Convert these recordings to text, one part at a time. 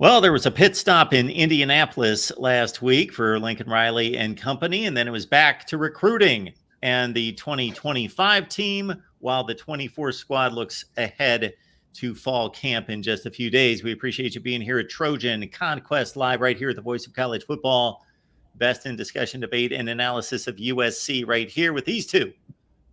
Well, there was a pit stop in Indianapolis last week for Lincoln Riley and company, and then it was back to recruiting and the 2025 team, while the 24 squad looks ahead to fall camp in just a few days. We appreciate you being here at Trojan Conquest Live right here at the Voice of College Football. Best in discussion, debate, and analysis of USC right here with these two.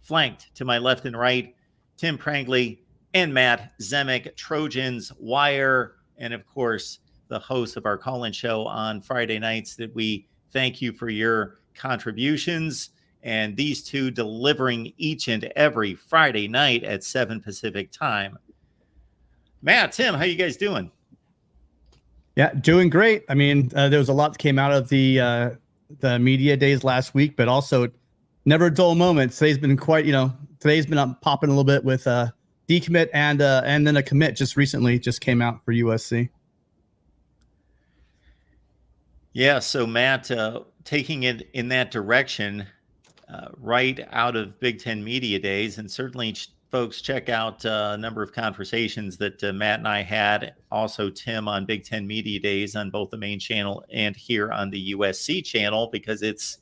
Flanked to my left and right, Tim Prangley and Matt Zemek, Trojans Wire, and of course, the host of our call-in show on Friday nights. That we thank you for your contributions, and these two delivering each and every Friday night at 7 Pacific time. Matt, Tim, how you guys doing? Yeah, doing great. I mean, there was a lot that came out of the media days last week, but also never a dull moment. Today's been today's been popping a little bit with decommit and then a commit just recently just came out for USC. Yeah, so Matt, taking it in that direction right out of Big Ten Media Days, and certainly folks check out a number of conversations that Matt and I had, also Tim, on Big Ten Media Days on both the main channel and here on the USC channel, because it's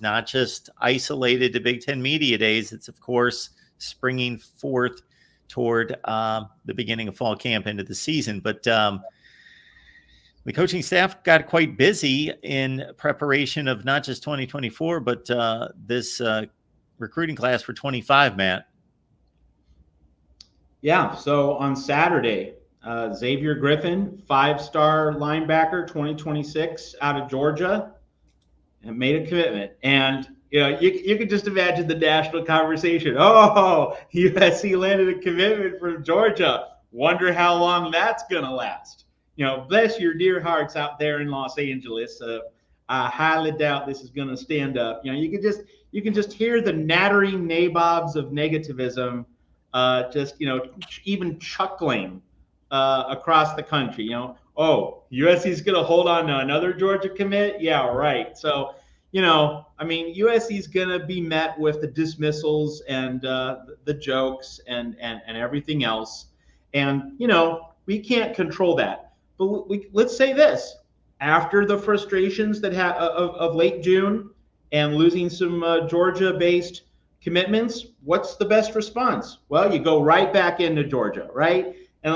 not just isolated to Big Ten Media Days. It's, of course, springing forth toward the beginning of fall camp into the season. But the coaching staff got quite busy in preparation of not just 2024, but this recruiting class for 25, Matt. Yeah, so on Saturday, Xavier Griffin, 5-star linebacker, 2026, out of Georgia, and made a commitment. And you could just imagine the national conversation. Oh, USC landed a commitment from Georgia. Wonder how long that's gonna last. Bless your dear hearts out there in Los Angeles. I highly doubt this is gonna stand up. You can just hear the nattering nabobs of negativism. Even chuckling across the country. USC is going to hold on to another Georgia commit. Yeah, right. So, USC is going to be met with the dismissals and the jokes and everything else. And, we can't control that. But let's say this. After the frustrations that of late June and losing some Georgia-based commitments, what's the best response? Well, you go right back into Georgia, right? And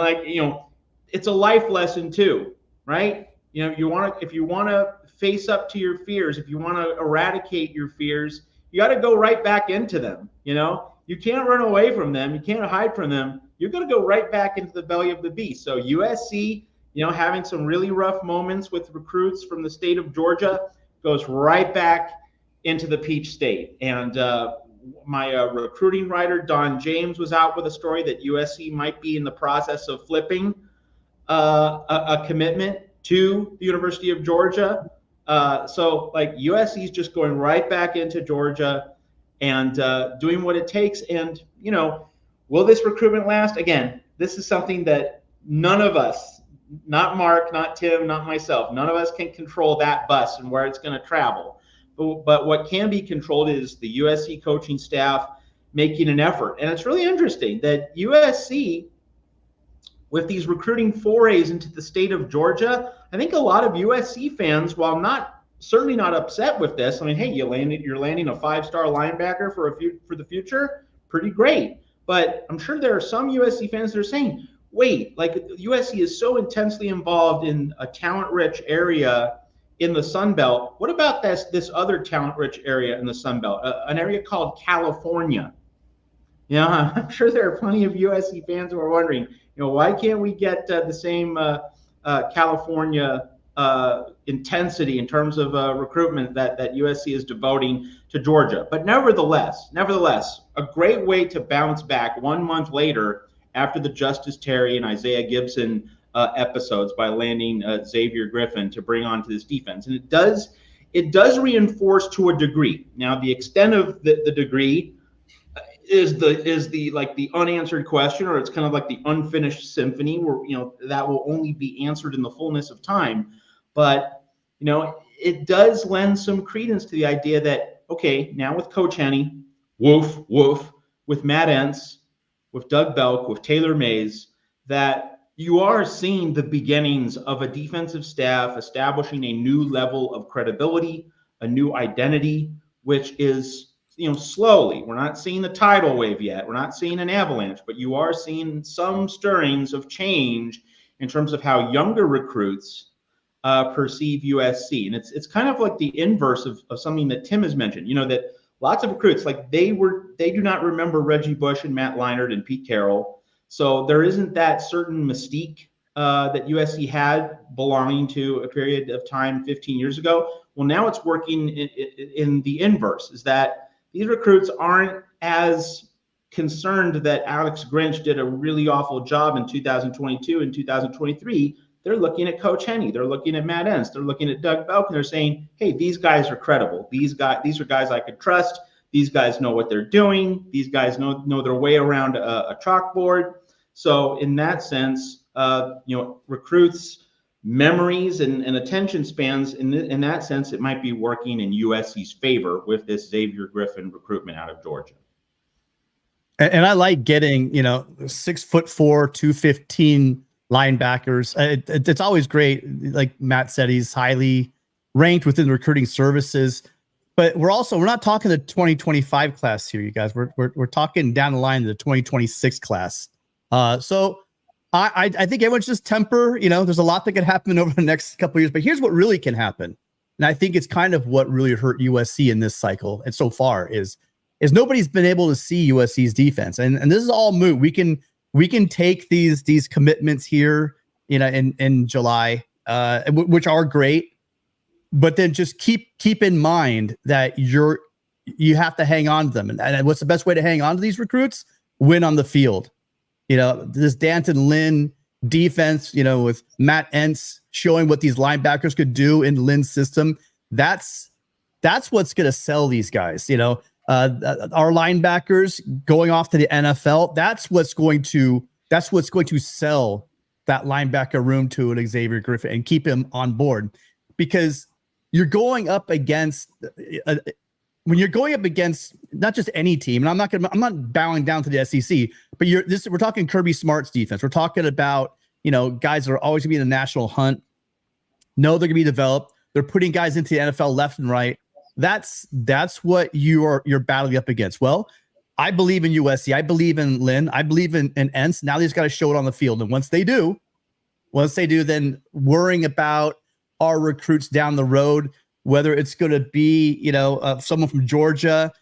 it's a life lesson too, right? If you want to face up to your fears, if you want to eradicate your fears, you got to go right back into them. You can't run away from them. You can't hide from them. You're going to go right back into the belly of the beast. So USC, having some really rough moments with recruits from the state of Georgia, goes right back into the Peach State. And my recruiting writer, Don James, was out with a story that USC might be in the process of flipping a commitment to the University of Georgia. So USC is just going right back into Georgia and doing what it takes. And, will this recruitment last? Again, this is something that none of us, not Mark, not Tim, not myself, none of us can control that bus and where it's going to travel. But what can be controlled is the USC coaching staff making an effort. And it's really interesting that USC, with these recruiting forays into the state of Georgia, I think a lot of USC fans, while certainly not upset with this, I mean, hey, you're landing a 5-star linebacker for the future, pretty great. But I'm sure there are some USC fans that are saying, wait, USC is so intensely involved in a talent-rich area in the Sun Belt. What about this other talent-rich area in the Sun Belt, an area called California? I'm sure there are plenty of USC fans who are wondering, why can't we get the same California intensity in terms of recruitment that USC is devoting to Georgia? But nevertheless, a great way to bounce back 1 month later after the Justice Terry and Isaiah Gibson episodes by landing Xavier Griffin to bring onto this defense. And it does reinforce to a degree. Now, the extent of the degree is the unanswered question, or it's kind of like the unfinished symphony where, that will only be answered in the fullness of time. But, it does lend some credence to the idea that, okay, now with Coach Henne, with Matt Entz, with Doug Belk, with Taylor Mays, that you are seeing the beginnings of a defensive staff establishing a new level of credibility, a new identity, which is, slowly. We're not seeing the tidal wave yet. We're not seeing an avalanche, but you are seeing some stirrings of change in terms of how younger recruits perceive USC. And it's kind of like the inverse of something that Tim has mentioned, that lots of recruits, like they do not remember Reggie Bush and Matt Leinart and Pete Carroll. So there isn't that certain mystique that USC had belonging to a period of time 15 years ago. Well, now it's working in the inverse, is that these recruits aren't as concerned that Alex Grinch did a really awful job in 2022 and 2023. They're looking at Coach Henney. They're looking at Matt Entz. They're looking at Doug Belk, and they're saying, hey, these guys are credible. These are guys I could trust. These guys know what they're doing. These guys know their way around a chalkboard. So in that sense, recruits' memories and attention spans, in that sense, it might be working in USC's favor with this Xavier Griffin recruitment out of Georgia. And I like getting, 6'4", 215 linebackers. It's always great. Like Matt said, he's highly ranked within the recruiting services. But we're not talking the 2025 class here, you guys. We're talking down the line the 2026 class. So I think everyone's just temper. There's a lot that could happen over the next couple of years. But here's what really can happen, and I think it's kind of what really hurt USC in this cycle and so far is nobody's been able to see USC's defense, and this is all moot. We can take these commitments here, in July, which are great, but then just keep in mind that you have to hang on to them. And what's the best way to hang on to these recruits? Win on the field. This Danton Lynn defense, with Matt Entz showing what these linebackers could do in Lynn's system. That's what's going to sell these guys. Our linebackers going off to the NFL. That's what's going to sell that linebacker room to an Xavier Griffin and keep him on board, because you're going up against when you're going up against not just any team, and I'm not bowing down to the SEC, but we're talking Kirby Smart's defense. We're talking about, guys that are always gonna be in the national hunt. Know they're gonna be developed. They're putting guys into the NFL left and right. That's what you're battling up against. Well, I believe in USC. I believe in Lynn. I believe in Entz. Now they just got to show it on the field. And once they do, then worrying about our recruits down the road, whether it's going to be, someone from Georgia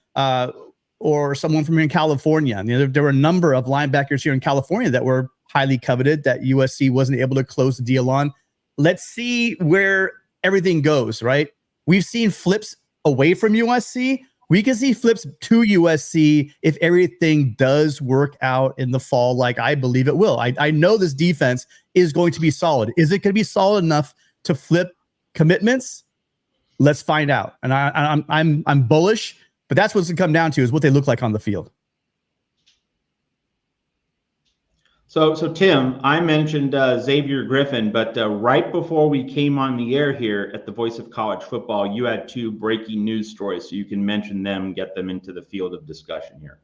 or someone from here in California. I mean, there were a number of linebackers here in California that were highly coveted that USC wasn't able to close the deal on. Let's see where everything goes, right? We've seen flips away from USC. We can see flips to USC if everything does work out in the fall, like I believe it will. I know this defense is going to be solid. Is it going to be solid enough to flip commitments? Let's find out. And I'm bullish, but that's what's going to come down to is what they look like on the field. So Tim, I mentioned Xavier Griffin, but right before we came on the air here at the Voice of College Football, you had two breaking news stories, so you can mention them and get them into the field of discussion here.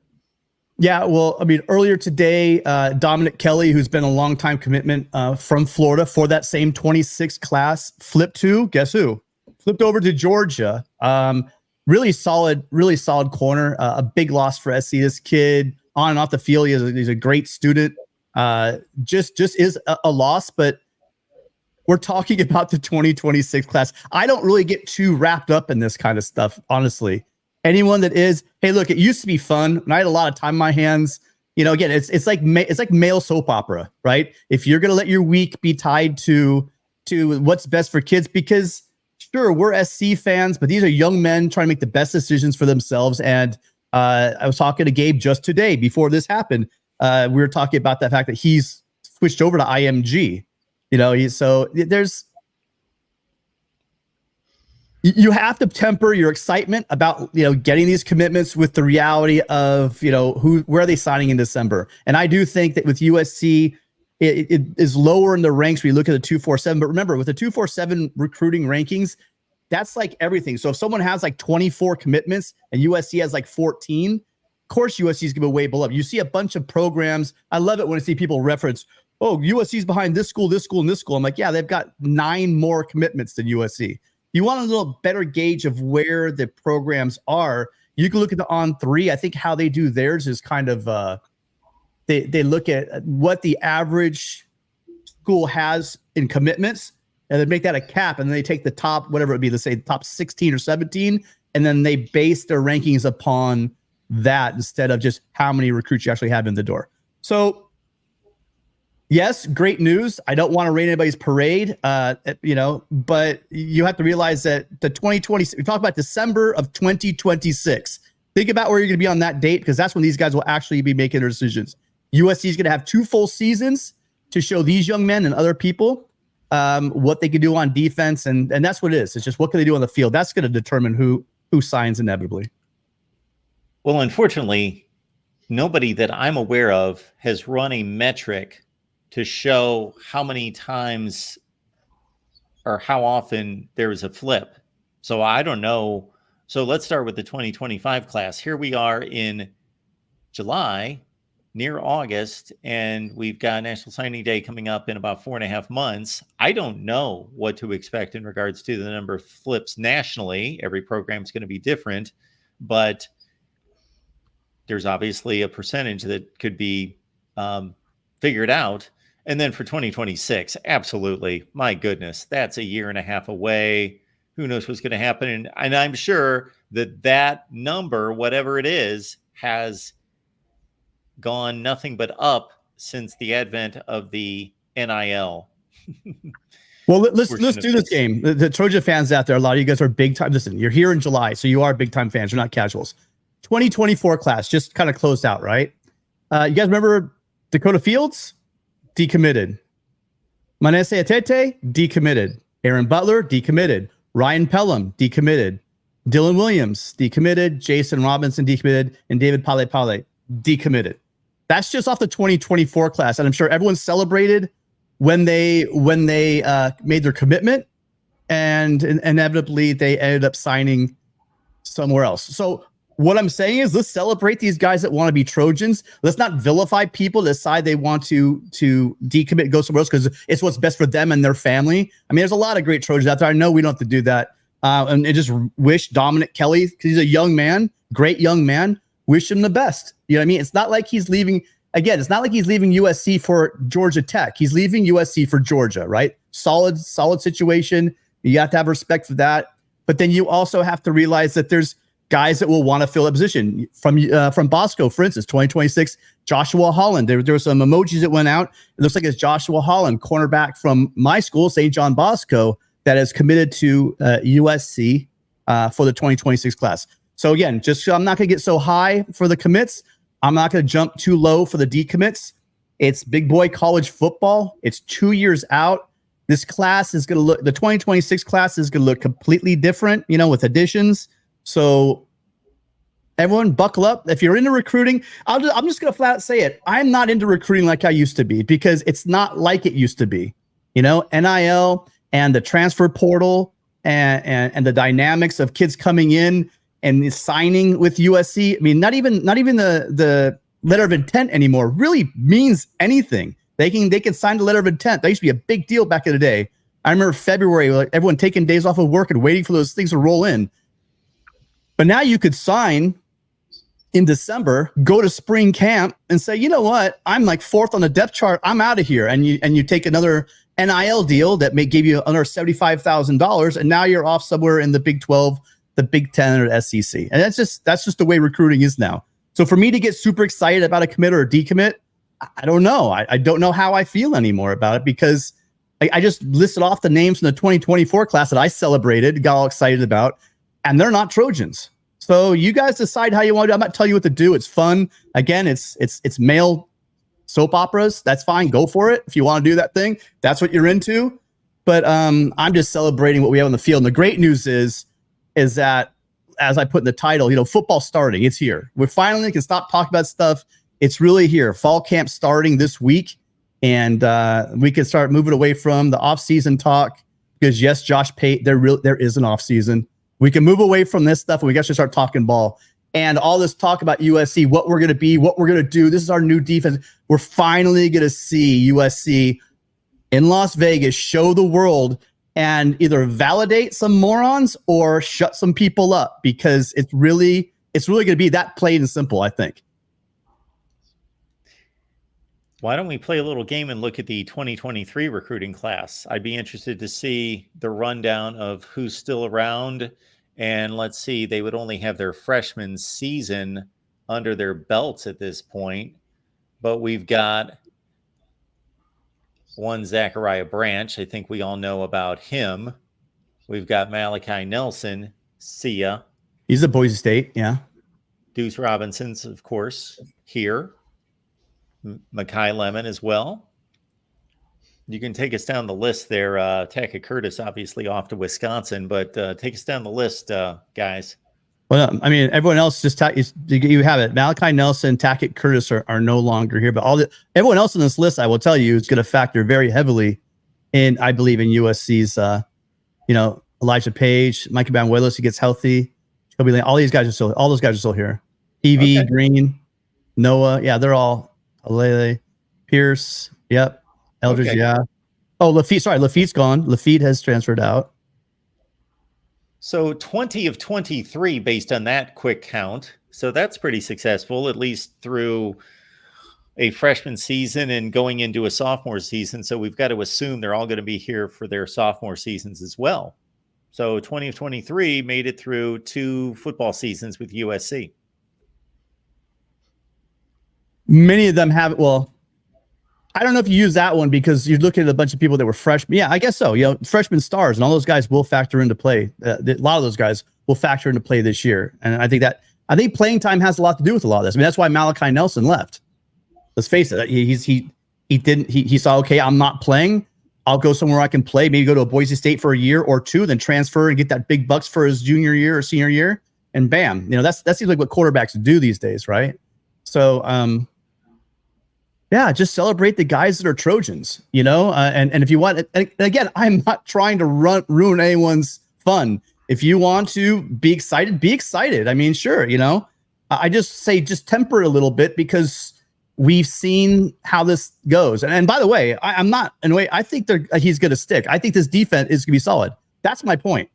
Yeah, well, I mean, earlier today, Dominic Kelly, who's been a longtime commitment from Florida for that same 26 class, flipped to, guess who? Flipped over to Georgia. Really solid corner. A big loss for SC. This kid, on and off the field, he's a great student. Just is a loss, but we're talking about the 2026 class. I don't really get too wrapped up in this kind of stuff, honestly. Anyone that is, hey, look, it used to be fun, and I had a lot of time in my hands. Again, it's like male soap opera, right? If you're gonna let your week be tied to what's best for kids, because sure, we're SC fans, but these are young men trying to make the best decisions for themselves. And I was talking to Gabe just today before this happened. We were talking about the fact that he's switched over to IMG. You have to temper your excitement about getting these commitments with the reality of where are they signing in December. And I do think that with USC, it is lower in the ranks when you look at the 247. But remember, with the 247 recruiting rankings, that's like everything. So if someone has like 24 commitments and USC has like 14, of course USC is going to be way below. You see a bunch of programs. I love it when I see people reference, oh, USC's behind this school, and this school. I'm like, yeah, they've got 9 more commitments than USC. You want a little better gauge of where the programs are. You can look at the On3. I think how they do theirs is kind of they look at what the average school has in commitments, and they make that a cap, and then they take the top, whatever it would be, let's say the top 16 or 17, and then they base their rankings upon that instead of just how many recruits you actually have in the door. So yes, great news. I don't want to rain anybody's parade, but you have to realize that the 2020, we talk about December of 2026. Think about where you're going to be on that date, because that's when these guys will actually be making their decisions. USC is going to have 2 full seasons to show these young men and other people what they can do on defense, and that's what it is. It's just what can they do on the field. That's going to determine who signs inevitably. Well, unfortunately, nobody that I'm aware of has run a metric to show how many times or how often there is a flip. So I don't know. So let's start with the 2025 class. Here we are in July, near August, and we've got National Signing Day coming up in about 4.5 months. I don't know what to expect in regards to the number of flips nationally. Every program is going to be different, but there's obviously a percentage that could be figured out. And then for 2026, absolutely. My goodness, that's 1.5 years away. Who knows what's going to happen? And I'm sure that number, whatever it is, has gone nothing but up since the advent of the NIL. Well, let's do this game. The Trojan fans out there, a lot of you guys are big time. Listen, you're here in July, so you are big time fans. You're not casuals. 2024 class just kind of closed out, right? You guys remember Dakota Fields? Decommitted. Manese Atete? Decommitted. Aaron Butler? Decommitted. Ryan Pelham? Decommitted. Dylan Williams? Decommitted. Jason Robinson? Decommitted. And David Pale decommitted. That's just off the 2024 class, and I'm sure everyone celebrated when they made their commitment, and inevitably they ended up signing somewhere else. So what I'm saying is, let's celebrate these guys that want to be Trojans. Let's not vilify people that decide they want to decommit and go somewhere else because it's what's best for them and their family. I mean, there's a lot of great Trojans out there. I know we don't have to do that. And just wish Dominic Kelly, because he's a young man, great young man, wish him the best. You know what I mean? It's not like he's leaving. Again, it's not like he's leaving USC for Georgia Tech. He's leaving USC for Georgia, right? Solid situation. You have to have respect for that. But then you also have to realize that there's guys that will want to fill a position. From Bosco, for instance, 2026, Joshua Holland. There were some emojis that went out. It looks like it's Joshua Holland, cornerback from my school, St. John Bosco, that is committed to USC for the 2026 class. So again, I'm not going to get so high for the commits. I'm not going to jump too low for the decommits. It's big boy college football. It's 2 years out. This class is going to look, the 2026 class is going to look completely different, with additions. So everyone buckle up. If you're into recruiting, I'm just going to flat out say it. I'm not into recruiting like I used to be, because it's not like it used to be. NIL and the transfer portal and the dynamics of kids coming in and signing with USC. I mean, not even the letter of intent anymore really means anything. They can sign the letter of intent. That used to be a big deal back in the day. I remember February, like everyone taking days off of work and waiting for those things to roll in. But now you could sign in December, go to spring camp and say, you know what? I'm like 4th on the depth chart. I'm out of here. And you take another NIL deal that may give you another $75,000. And now you're off somewhere in the Big 12, the Big 10 or SEC. And that's just the way recruiting is now. So for me to get super excited about a commit or a decommit, I don't know. I don't know how I feel anymore about it, because I just listed off the names from the 2024 class that I celebrated, got all excited about, and they're not Trojans. So you guys decide how you want to do it. I'm not telling you what to do. It's fun. Again, it's male soap operas. That's fine. Go for it. If you want to do that thing, that's what you're into. But I'm just celebrating what we have on the field. And the great news is that, as I put in the title, football starting. It's here. We finally can stop talking about stuff. It's really here. Fall camp starting this week. And we can start moving away from the off-season talk, because yes, Josh Pate, there is an off-season. We can move away from this stuff, and we got to start talking ball. and all this talk about USC, what we're going to be, what we're going to do. This is our new defense. We're finally going to see USC in Las Vegas show the world and either validate some morons or shut some people up, because it's really going to be that plain and simple, I think. Why don't we play a little game and look at the 2023 recruiting class? I'd be interested to see the rundown of who's still around. And let's see, they would only have their freshman season under their belts at this point. But we've got one Zachariah Branch. I think we all know about him. We've got Malachi Nelson. See ya. He's at Boise State, yeah. Deuce Robinson's, of course, here. Makai Lemon as well. You can take us down the list there. Tackett Curtis, obviously off to Wisconsin, but take us down the list, guys. Well, I mean, everyone else just you have it. Malachi Nelson, Tackett Curtis are no longer here, but everyone else on this list, I will tell you, is going to factor very heavily in, I believe, in USC's. Elijah Page, Micah Banuelos, he gets healthy. All these guys all those guys are still here. Evie, okay. Green, Noah, yeah, they're all. Alele, Pierce, yep. Eldridge, okay. Yeah. Oh, Lafitte's gone. Lafitte has transferred out. So 20 of 23 based on that quick count. So that's pretty successful, at least through a freshman season and going into a sophomore season. So we've got to assume they're all going to be here for their sophomore seasons as well. So 20 of 23 made it through 2 football seasons with USC. Many of them have. Well, I don't know if you use that one because you're looking at a bunch of people that were freshmen. Yeah, I guess so. Freshman stars and all those guys will factor into play. A lot of those guys will factor into play this year. And I think playing time has a lot to do with a lot of this. I mean, that's why Malachi Nelson left. Let's face it. He saw, okay, I'm not playing. I'll go somewhere I can play, maybe go to a Boise State for a year or two, then transfer and get that big bucks for his junior year or senior year. And bam, that seems like what quarterbacks do these days. Right. So, yeah, just celebrate the guys that are Trojans, and if you want, and again, I'm not trying to ruin anyone's fun. If you want to be excited, be excited. I mean, sure, I just say just temper it a little bit because we've seen how this goes. And by the way, I'm not, in a way, I think he's going to stick. I think this defense is going to be solid. That's my point.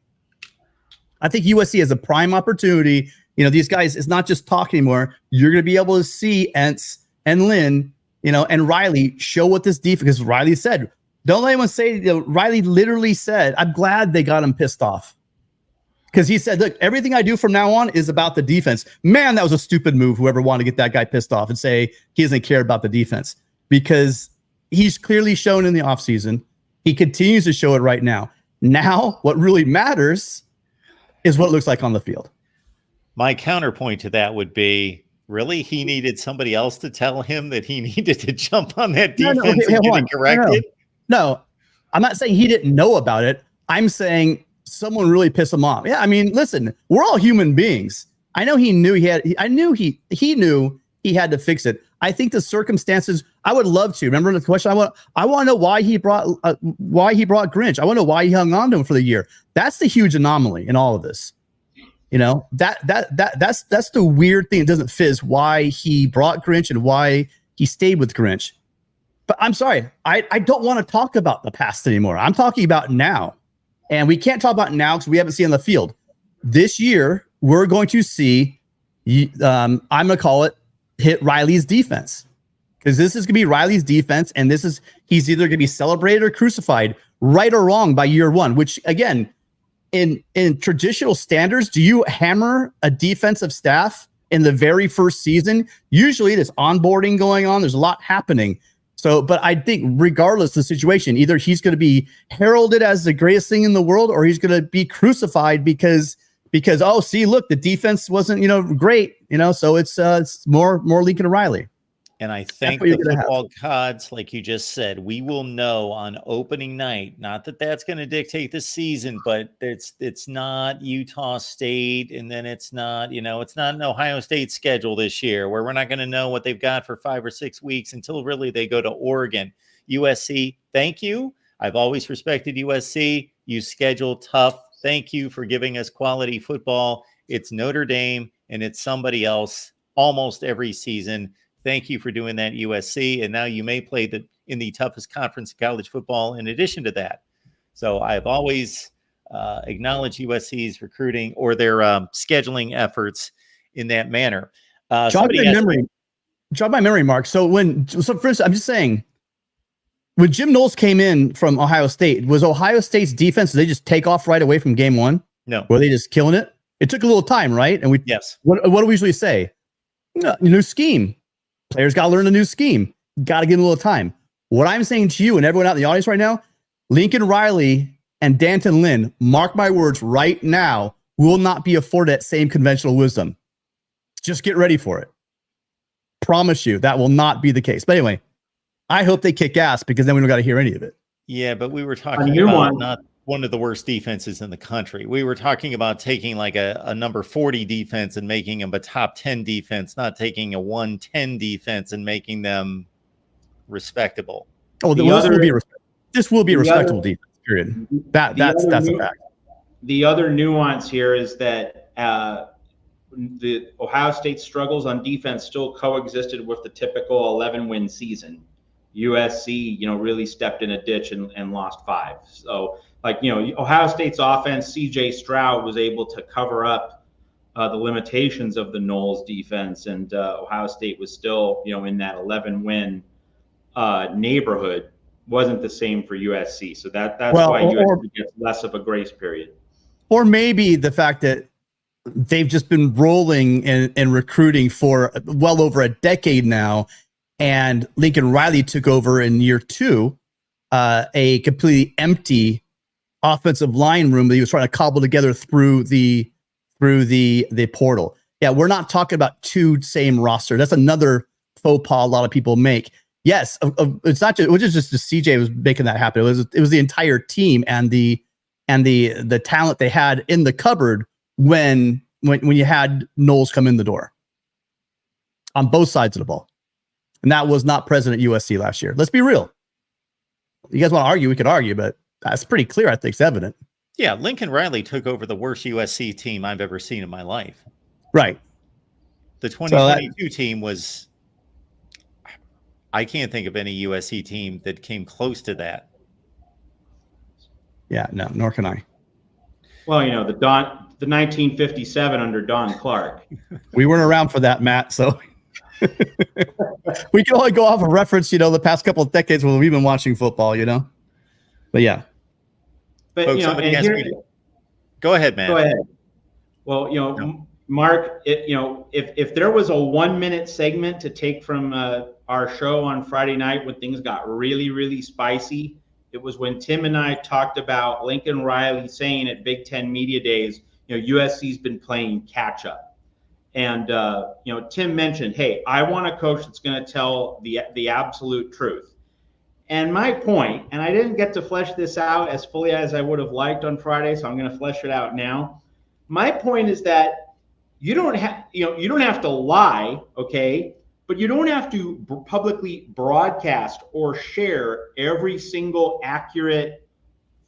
I think USC has a prime opportunity. These guys, it's not just talk anymore. You're going to be able to see Entz and Lynn, and Riley show what this defense, because Riley said, don't let anyone say, Riley literally said, I'm glad they got him pissed off. Because he said, look, everything I do from now on is about the defense. Man, that was a stupid move, whoever wanted to get that guy pissed off and say he doesn't care about the defense. Because he's clearly shown in the offseason. He continues to show it right now. Now, what really matters is what it looks like on the field. My counterpoint to that would be, really, he needed somebody else to tell him that he needed to jump on that defense and get it corrected? No, I'm not saying he didn't know about it. I'm saying someone really pissed him off. Yeah, I mean, listen, we're all human beings. I know he knew he knew he had to fix it. I think the circumstances, I would love to. Remember the question? I want to know why he brought Grinch. I want to know why he hung on to him for the year. That's the huge anomaly in all of this. That's the weird thing that doesn't fizz, why he brought Grinch and why he stayed with Grinch. But I'm sorry, I don't want to talk about the past anymore. I'm talking about now. And we can't talk about now because we haven't seen on the field. This year, we're going to see, I'm going to call it, hit Riley's defense. Because this is going to be Riley's defense, and he's either going to be celebrated or crucified, right or wrong, by year one, which, again, in traditional standards, do you hammer a defensive staff in the very first season? Usually there's onboarding going on. There's a lot happening. So, but I think regardless of the situation, either he's going to be heralded as the greatest thing in the world, or he's going to be crucified because, oh, see, look, the defense wasn't, great, so it's more Lincoln Riley. And I think the football gods, like you just said, we will know on opening night, not that that's going to dictate the season, but it's not Utah State. And then it's not, it's not an Ohio State schedule this year where we're not going to know what they've got for 5 or 6 weeks until really they go to Oregon. USC, thank you. I've always respected USC. You schedule tough. Thank you for giving us quality football. It's Notre Dame. and it's somebody else almost every season. Thank you for doing that, USC. And now you may play in the toughest conference in college football in addition to that. So I've always acknowledged USC's recruiting or their scheduling efforts in that manner. Jog my memory, Mark. So for instance, I'm just saying, when Jim Knowles came in from Ohio State, was Ohio State's defense, did they just take off right away from game one? No. Were they just killing it? It took a little time, right? And yes. What do we usually say? New scheme. Players got to learn a new scheme. Got to give them a little time. What I'm saying to you and everyone out in the audience right now, Lincoln Riley and Danton Lynn, mark my words right now, will not be afforded that same conventional wisdom. Just get ready for it. Promise you that will not be the case. But anyway, I hope they kick ass because then we don't got to hear any of it. Yeah, but we were talking about not one of the worst defenses in the country. We were talking about taking like a number 40 defense and making them a top 10 defense, not taking a 110 defense and making them respectable. Oh, this will be a respectable defense, period. That's a fact. The other nuance here is that the Ohio State struggles on defense still coexisted with the typical 11-win season. USC, really stepped in a ditch and lost 5. So, Ohio State's offense, CJ Stroud was able to cover up the limitations of the Knowles defense, and Ohio State was still, in that 11-win neighborhood. Wasn't the same for USC. So that's why USC gets less of a grace period. Or maybe the fact that they've just been rolling and recruiting for well over a decade now, and Lincoln Riley took over in year 2, a completely empty offensive line room that he was trying to cobble together through the portal. Yeah, we're not talking about 2 same roster. That's another faux pas a lot of people make. Yes, it's not just, it was just the CJ was making that happen. It was the entire team and the talent they had in the cupboard when you had Knowles come in the door on both sides of the ball. And that was not present at USC last year. Let's be real. You guys want to argue? We could argue, but that's pretty clear. I think it's evident. Yeah, Lincoln Riley took over the worst USC team I've ever seen in my life. Right. The 2022 team was, I can't think of any USC team that came close to that. Yeah, no, nor can I. Well, the 1957 under Don Clark. We weren't around for that, Matt, so we can only go off a reference, the past couple of decades when we've been watching football, But yeah. But folks, go ahead, man. Go ahead. Well, no. Mark, if there was a 1-minute segment to take from our show on Friday night when things got really, really spicy, it was when Tim and I talked about Lincoln Riley saying at Big Ten Media Days, USC's been playing catch up. And, Tim mentioned, hey, I want a coach that's going to tell the absolute truth. And my point, and I didn't get to flesh this out as fully as I would have liked on Friday, so I'm going to flesh it out now. My point is that you don't have to lie, okay? But you don't have to publicly broadcast or share every single accurate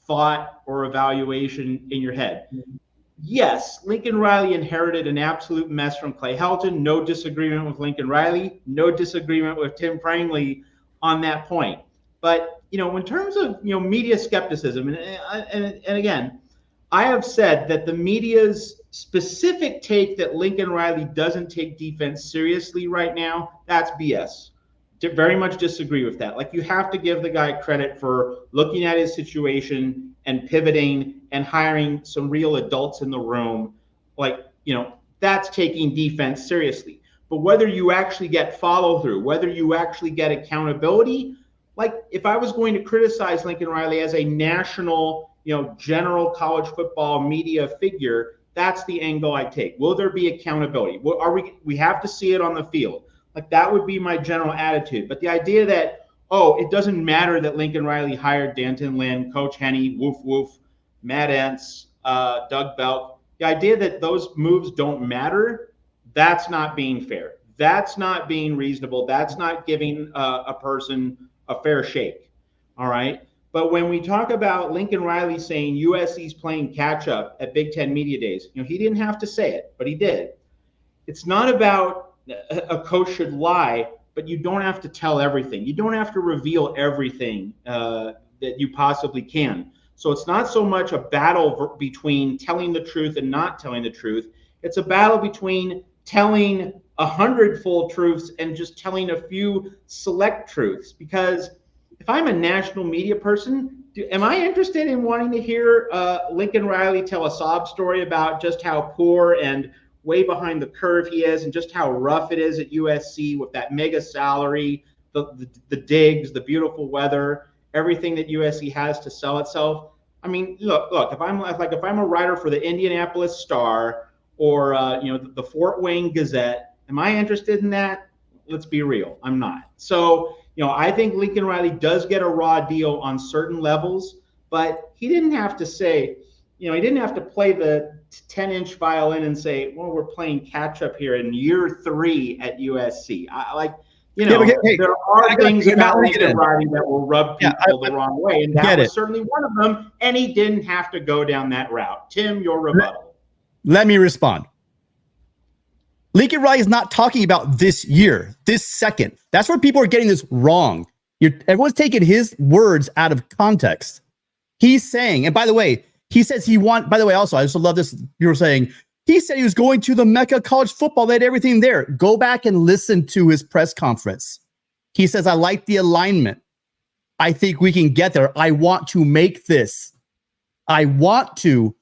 thought or evaluation in your head. Yes, Lincoln Riley inherited an absolute mess from Clay Helton. No disagreement with Lincoln Riley. No disagreement with Tim Prangley on that point. But, in terms of, media skepticism, and again, I have said that the media's specific take that Lincoln Riley doesn't take defense seriously right now, that's BS. Very much disagree with that. You have to give the guy credit for looking at his situation and pivoting and hiring some real adults in the room. That's taking defense seriously. But whether you actually get follow through, whether you actually get accountability, if I was going to criticize Lincoln Riley as a national, general college football media figure, that's the angle I take. Will there be accountability? We have to see it on the field. That would be my general attitude. But the idea that, it doesn't matter that Lincoln Riley hired Danton Lynn, Coach Henney, Woof Woof, Matt Entz, Doug Belk, the idea that those moves don't matter, that's not being fair. That's not being reasonable. That's not giving a person a fair shake. All right. But when we talk about Lincoln Riley saying USC's playing catch up at Big Ten Media Days, he didn't have to say it, but he did. it's not about a coach should lie, but you don't have to tell everything. You don't have to reveal everything that you possibly can. So it's not so much a battle between telling the truth and not telling the truth. It's a battle between telling 100 full truths and just telling a few select truths. Because if I'm a national media person, am I interested in wanting to hear Lincoln Riley tell a sob story about just how poor and way behind the curve he is, and just how rough it is at USC with that mega salary, the digs, the beautiful weather, everything that USC has to sell itself? I mean, look. If I'm a writer for the Indianapolis Star or the Fort Wayne Gazette, am I interested in that? Let's be real, I'm not. So I think Lincoln Riley does get a raw deal on certain levels, but he didn't have to say, he didn't have to play the 10-inch violin and say, well, we're playing catch up here in year 3 at USC. There are things about Lincoln Riley that will rub people the wrong way, and that was certainly one of them, and he didn't have to go down that route. Tim, your rebuttal. Let me respond. Lincoln Riley is not talking about this year, this second. That's where people are getting this wrong. Everyone's taking his words out of context. He's saying, and by the way, he says also, I just love this. You were saying, he said he was going to the Mecca of college football. They had everything there. Go back and listen to his press conference. He says, I like the alignment. I think we can get there. I want to make this. The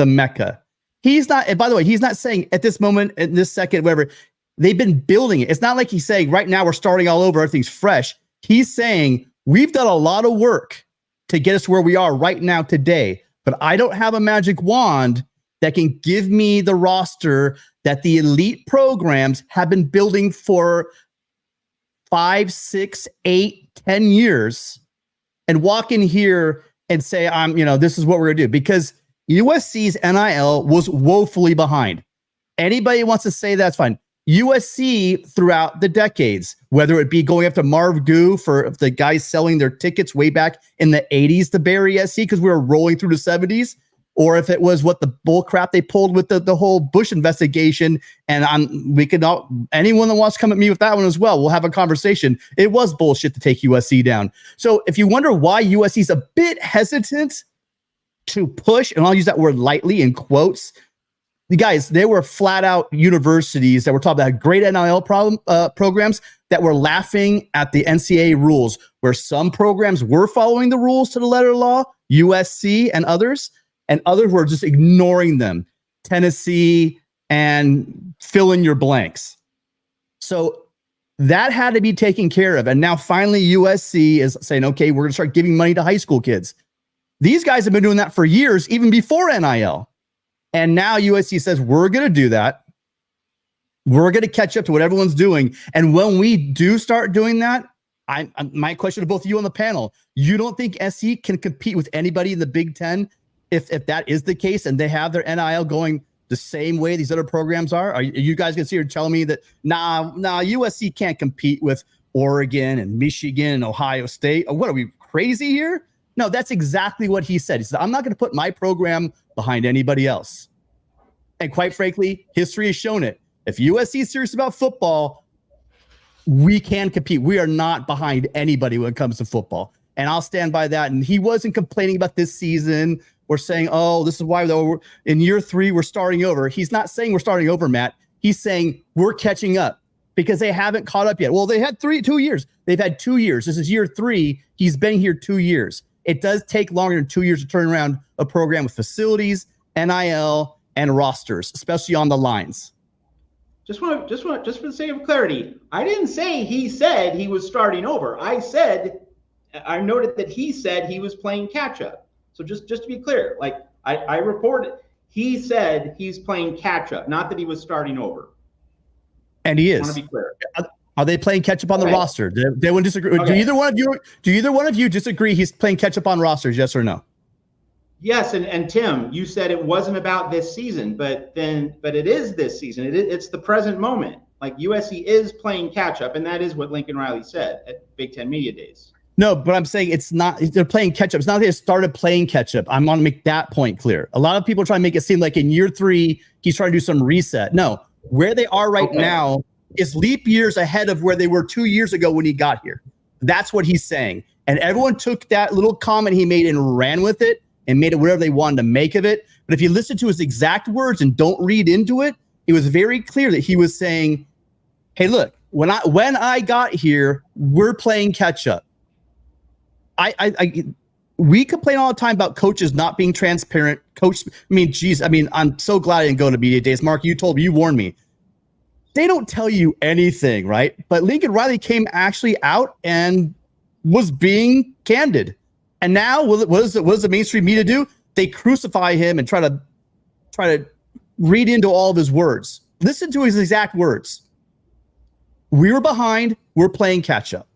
Mecca. He's not, and by the way, he's not saying at this moment, in this second, whatever, they've been building it. It's not like he's saying right now we're starting all over, everything's fresh. He's saying we've done a lot of work to get us to where we are right now today, but I don't have a magic wand that can give me the roster that the elite programs have been building for 5, 6, 8, 10 years and walk in here and say, this is what we're gonna do, because USC's NIL was woefully behind. Anybody wants to say that's fine. USC throughout the decades, whether it be going after Marv Goo for the guys selling their tickets way back in the 80s to bury SC because we were rolling through the 70s, or if it was what the bull crap they pulled with the whole Bush investigation. And anyone that wants to come at me with that one as well, we'll have a conversation. It was bullshit to take USC down. So if you wonder why USC is a bit hesitant to push, and I'll use that word lightly in quotes, the guys, they were flat out universities that were talking about great NIL programs that were laughing at the NCAA rules, where some programs were following the rules to the letter of the law, USC and others were just ignoring them, Tennessee, and fill in your blanks. So that had to be taken care of. And now finally USC is saying, okay, we're going to start giving money to high school kids. These guys have been doing that for years, even before NIL. And now USC says, we're going to do that. We're going to catch up to what everyone's doing. And when we do start doing that, my question to both of you on the panel, you don't think SC can compete with anybody in the Big Ten if that is the case and they have their NIL going the same way these other programs are you guys going to sit here telling me that, nah, USC can't compete with Oregon and Michigan and Ohio State? What are we, crazy here? No, that's exactly what he said. He said, I'm not going to put my program behind anybody else. And quite frankly, history has shown it. If USC is serious about football, we can compete. We are not behind anybody when it comes to football. And I'll stand by that. And he wasn't complaining about this season or saying, oh, this is why in year 3, we're starting over. He's not saying we're starting over, Matt. He's saying we're catching up because they haven't caught up yet. Well, they had 2 years. They've had 2 years. This is year 3. He's been here 2 years. It does take longer than 2 years to turn around a program with facilities, NIL, and rosters, especially on the lines. Just for the sake of clarity, I didn't say he said he was starting over. I noted that he said he was playing catch up. So just to be clear, like I reported, he said he's playing catch up, not that he was starting over. And he is. I want to be clear. Are they playing catch up on the roster? They wouldn't disagree. Okay. Do either one of you disagree he's playing catch up on rosters? Yes or no? Yes, and Tim, you said it wasn't about this season, but it is this season. It's the present moment. Like USC is playing catch up, and that is what Lincoln Riley said at Big Ten Media Days. No, but I'm saying it's not. They're playing catch up. It's not that they started playing catch up. I want to make that point clear. A lot of people try to make it seem like in year 3 he's trying to do some reset. No, Where they are right now is leap years ahead of where they were 2 years ago when he got here. That's what he's saying. And everyone took that little comment he made and ran with it and made it whatever they wanted to make of it. But if you listen to his exact words and don't read into it, it was very clear that he was saying, hey, look, when I got here, we're playing catch up. We complain all the time about coaches not being transparent. I'm so glad I didn't go to media days. Mark, you warned me. They don't tell you anything, right? But Lincoln Riley came actually out and was being candid. And now what does the mainstream media do? They crucify him and try to read into all of his words. Listen to his exact words. We were behind. We're playing catch up.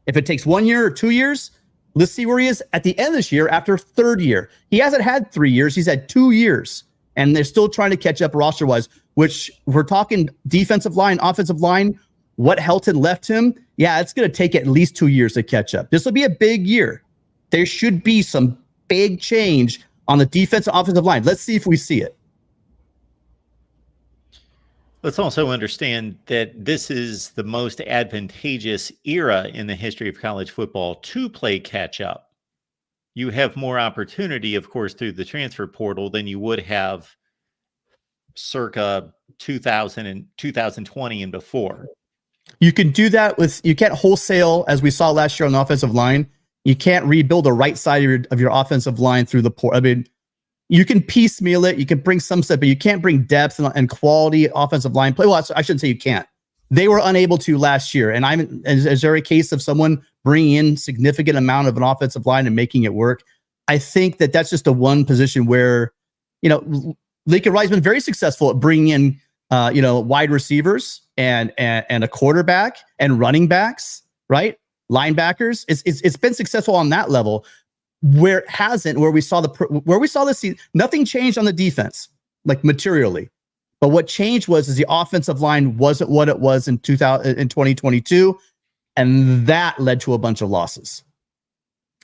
If it takes 1 year or 2 years, let's see where he is at the end of this year after third year. He hasn't had 3 years. He's had 2 years. And they're still trying to catch up roster-wise, which we're talking defensive line, offensive line, what Helton left him. Yeah, it's going to take at least 2 years to catch up. This will be a big year. There should be some big change on the defensive offensive line. Let's see if we see it. Let's also understand that this is the most advantageous era in the history of college football to play catch up. You have more opportunity, of course, through the transfer portal than you would have circa 2000 and 2020 and before. You can do that you can't wholesale, as we saw last year on the offensive line. You can't rebuild the right side of your offensive line through the portal. I mean, you can piecemeal it. You can bring some stuff, but you can't bring depth and quality offensive line play. Well, I shouldn't say you can't. They were unable to last year. And is there a case of someone bringing in significant amount of an offensive line and making it work? I think that's just the one position where, Lincoln Riley's been very successful at bringing in, wide receivers and a quarterback and running backs, right? Linebackers. It's been successful on that level. Where it hasn't, where we saw this season, nothing changed on the defense, like materially. But what changed was the offensive line wasn't what it was in 2022, and that led to a bunch of losses.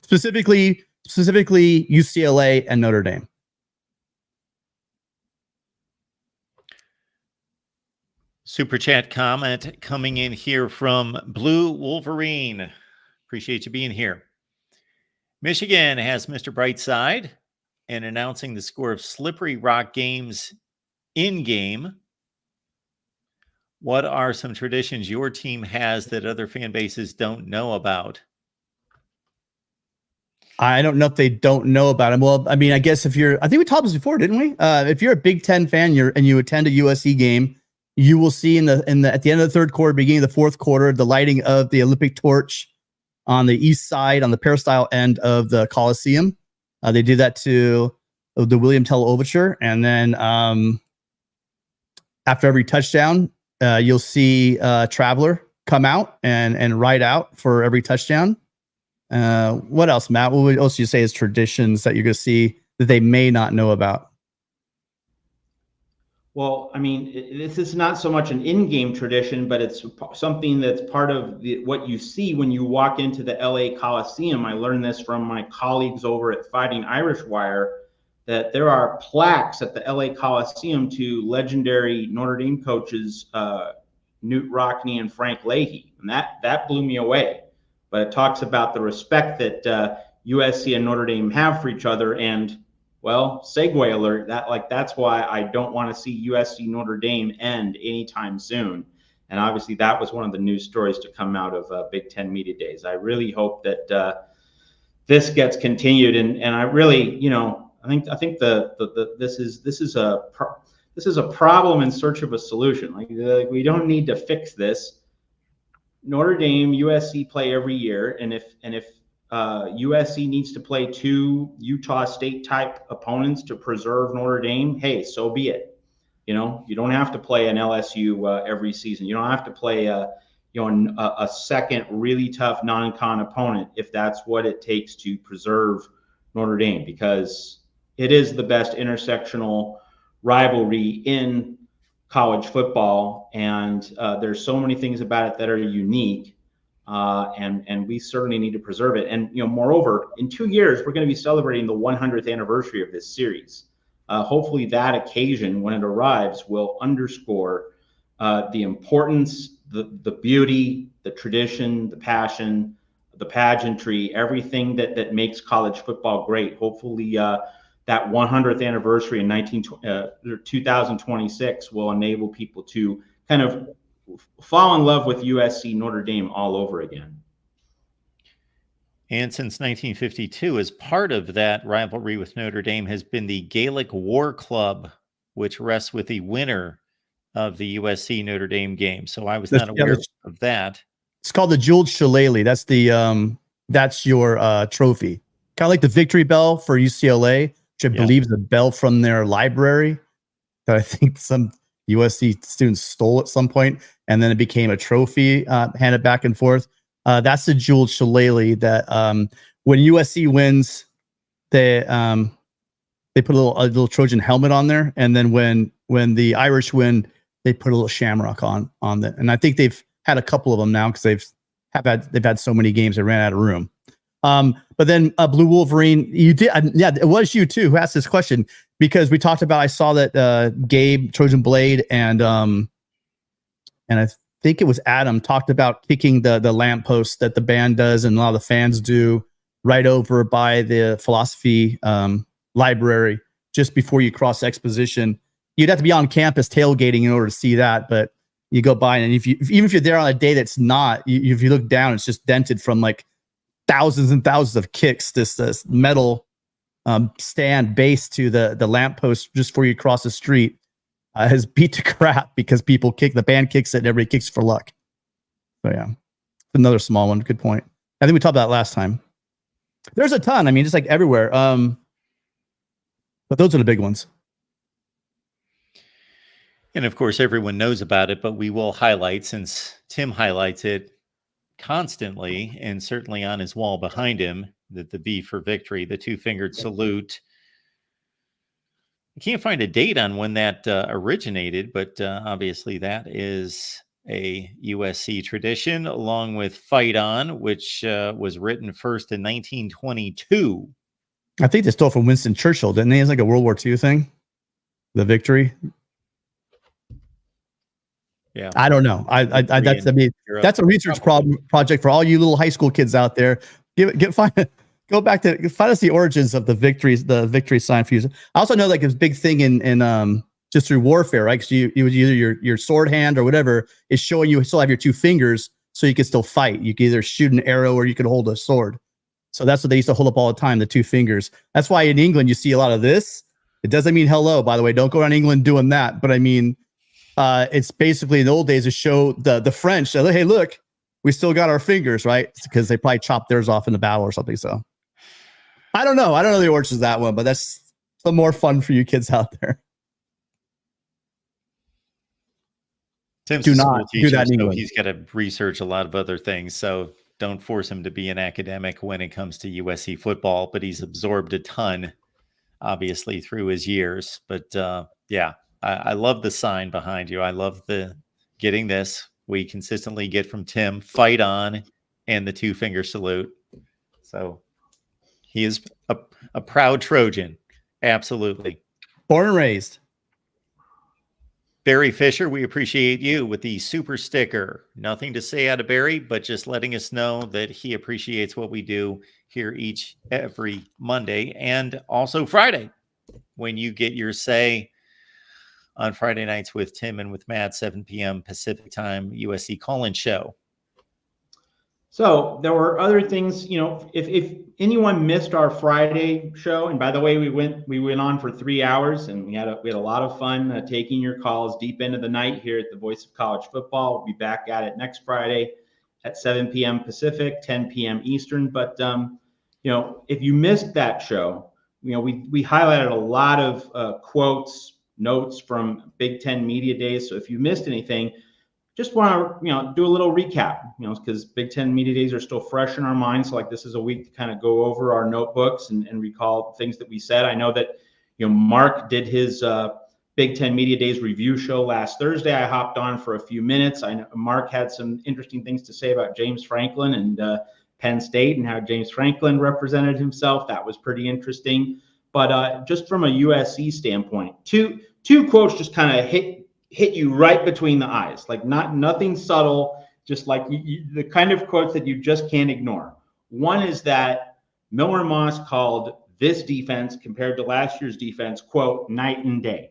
Specifically UCLA and Notre Dame. Super chat comment coming in here from Blue Wolverine. Appreciate you being here. Michigan has Mr. Brightside and announcing the score of Slippery Rock games in-game. What are some traditions your team has that other fan bases don't know about? I don't know if they don't know about them. Well, I mean, I guess I think we talked this before, didn't we? If you're a Big Ten fan and you attend a USC game, you will see at the end of the third quarter, beginning of the fourth quarter, the lighting of the Olympic torch on the east side, on the peristyle end of the Coliseum. They do that to the William Tell Overture. And then after every touchdown, you'll see Traveler come out and ride out for every touchdown. What else, Matt? What else do you say is traditions that you're going to see that they may not know about? Well, I mean, this is not so much an in-game tradition, but it's something that's part of what you see when you walk into the LA Coliseum. I learned this from my colleagues over at Fighting Irish Wire, that there are plaques at the LA Coliseum to legendary Notre Dame coaches, Newt Rockne and Frank Leahy. And that blew me away. But it talks about the respect that USC and Notre Dame have for each other. And, well, segue alert, that's why I don't want to see USC Notre Dame end anytime soon. And obviously that was one of the news stories to come out of Big Ten Media Days. I really hope that this gets continued. And I really, I think this is a problem in search of a solution. Like we don't need to fix this. Notre Dame, USC play every year, and if USC needs to play two Utah State type opponents to preserve Notre Dame, hey, so be it. You don't have to play an LSU every season. You don't have to play a second really tough non-con opponent if that's what it takes to preserve Notre Dame, because it is the best intersectional rivalry in college football, and there's so many things about it that are unique, and we certainly need to preserve it. And moreover, in 2 years we're going to be celebrating the 100th anniversary of this series. Hopefully that occasion, when it arrives, will underscore the importance, the beauty, the tradition, the passion, the pageantry, everything that makes college football great. Hopefully that 100th anniversary in 2026 will enable people to kind of fall in love with USC Notre Dame all over again. And since 1952, as part of that rivalry with Notre Dame, has been the Gaelic War Club, which rests with the winner of the USC Notre Dame game. So I was not aware of that. It's called the Jeweled Shillelagh. That's the that's your trophy. Kind of like the Victory Bell for UCLA, which I believe is a bell from their library that I think some USC students stole at some point, and then it became a trophy handed back and forth. That's the Jeweled Shillelagh that when USC wins, they put a little Trojan helmet on there, and then when the Irish win, they put a little shamrock on that. And I think they've had a couple of them now because they've had so many games they ran out of room. But then Blue Wolverine, you did, it was you too who asked this question, because we talked about, I saw that Gabe Trojan Blade and I think it was Adam talked about kicking the lamppost that the band does and a lot of the fans do right over by the philosophy library just before you cross Exposition. You'd have to be on campus tailgating in order to see that, but you go by, and even if you're there on a day that's not, if you look down, it's just dented from like thousands and thousands of kicks. This metal stand base to the lamppost just before you cross the street has beat to crap because people kick, the band kicks it and everybody kicks for luck. So yeah, another small one. Good point. I think we talked about it last time. There's a ton. I mean, just like everywhere. But those are the big ones. And of course, everyone knows about it, but we will highlight, since Tim highlights it constantly and certainly on his wall behind him, that the V for victory, the two-fingered salute. I can't find a date on when that originated, but obviously that is a USC tradition, along with Fight On, which was written first in 1922. I think they stole from Winston Churchill, didn't they? It's like a World War II thing, the victory. Yeah, I don't know. That's a research project for all you little high school kids out there. Go back to find us the origins of the victory sign for you. I also know like it's a big thing in just through warfare, right? Because you would either your sword hand or whatever is showing you still have your two fingers, so you can still fight. You can either shoot an arrow or you can hold a sword. So that's what they used to hold up all the time, the two fingers. That's why in England you see a lot of this. It doesn't mean hello, by the way. Don't go around England doing that. But I mean, it's basically in the old days to show the French that, hey, look, we still got our fingers, right? Because they probably chopped theirs off in the battle or something. So I don't know the origins of that one, but that's some more fun for you kids out there. Tim's do a not school teacher, do that in England. So he's got to research a lot of other things. So don't force him to be an academic when it comes to USC football, but he's absorbed a ton, obviously, through his years. But yeah, I love the sign behind you. I love getting this. We consistently get from Tim, Fight On, and the two-finger salute. So he is a proud Trojan. Absolutely. Born and raised. Barry Fisher, we appreciate you with the super sticker. Nothing to say out of Barry, but just letting us know that he appreciates what we do here every Monday and also Friday when you get your say on Friday nights with Tim and with Matt, 7 p.m. Pacific time, USC call-in show. So there were other things, if anyone missed our Friday show, and by the way, we went on for 3 hours, and we had a lot of fun taking your calls deep into the night here at the Voice of College Football. We'll be back at it next Friday at 7 p.m. Pacific, 10 p.m. Eastern. But if you missed that show, we highlighted a lot of quotes, notes from Big Ten Media Days. So if you missed anything, just want to do a little recap, because Big Ten Media Days are still fresh in our minds. So like this is a week to kind of go over our notebooks and recall things that we said. I know that Mark did his Big Ten Media Days review show last Thursday. I hopped on for a few minutes. I know Mark had some interesting things to say about James Franklin and Penn State and how James Franklin represented himself. That was pretty interesting. But just from a USC standpoint, two quotes just kind of hit hit you right between the eyes, like nothing subtle, just like the kind of quotes that you just can't ignore. One is that Miller Moss called this defense compared to last year's defense, quote, night and day.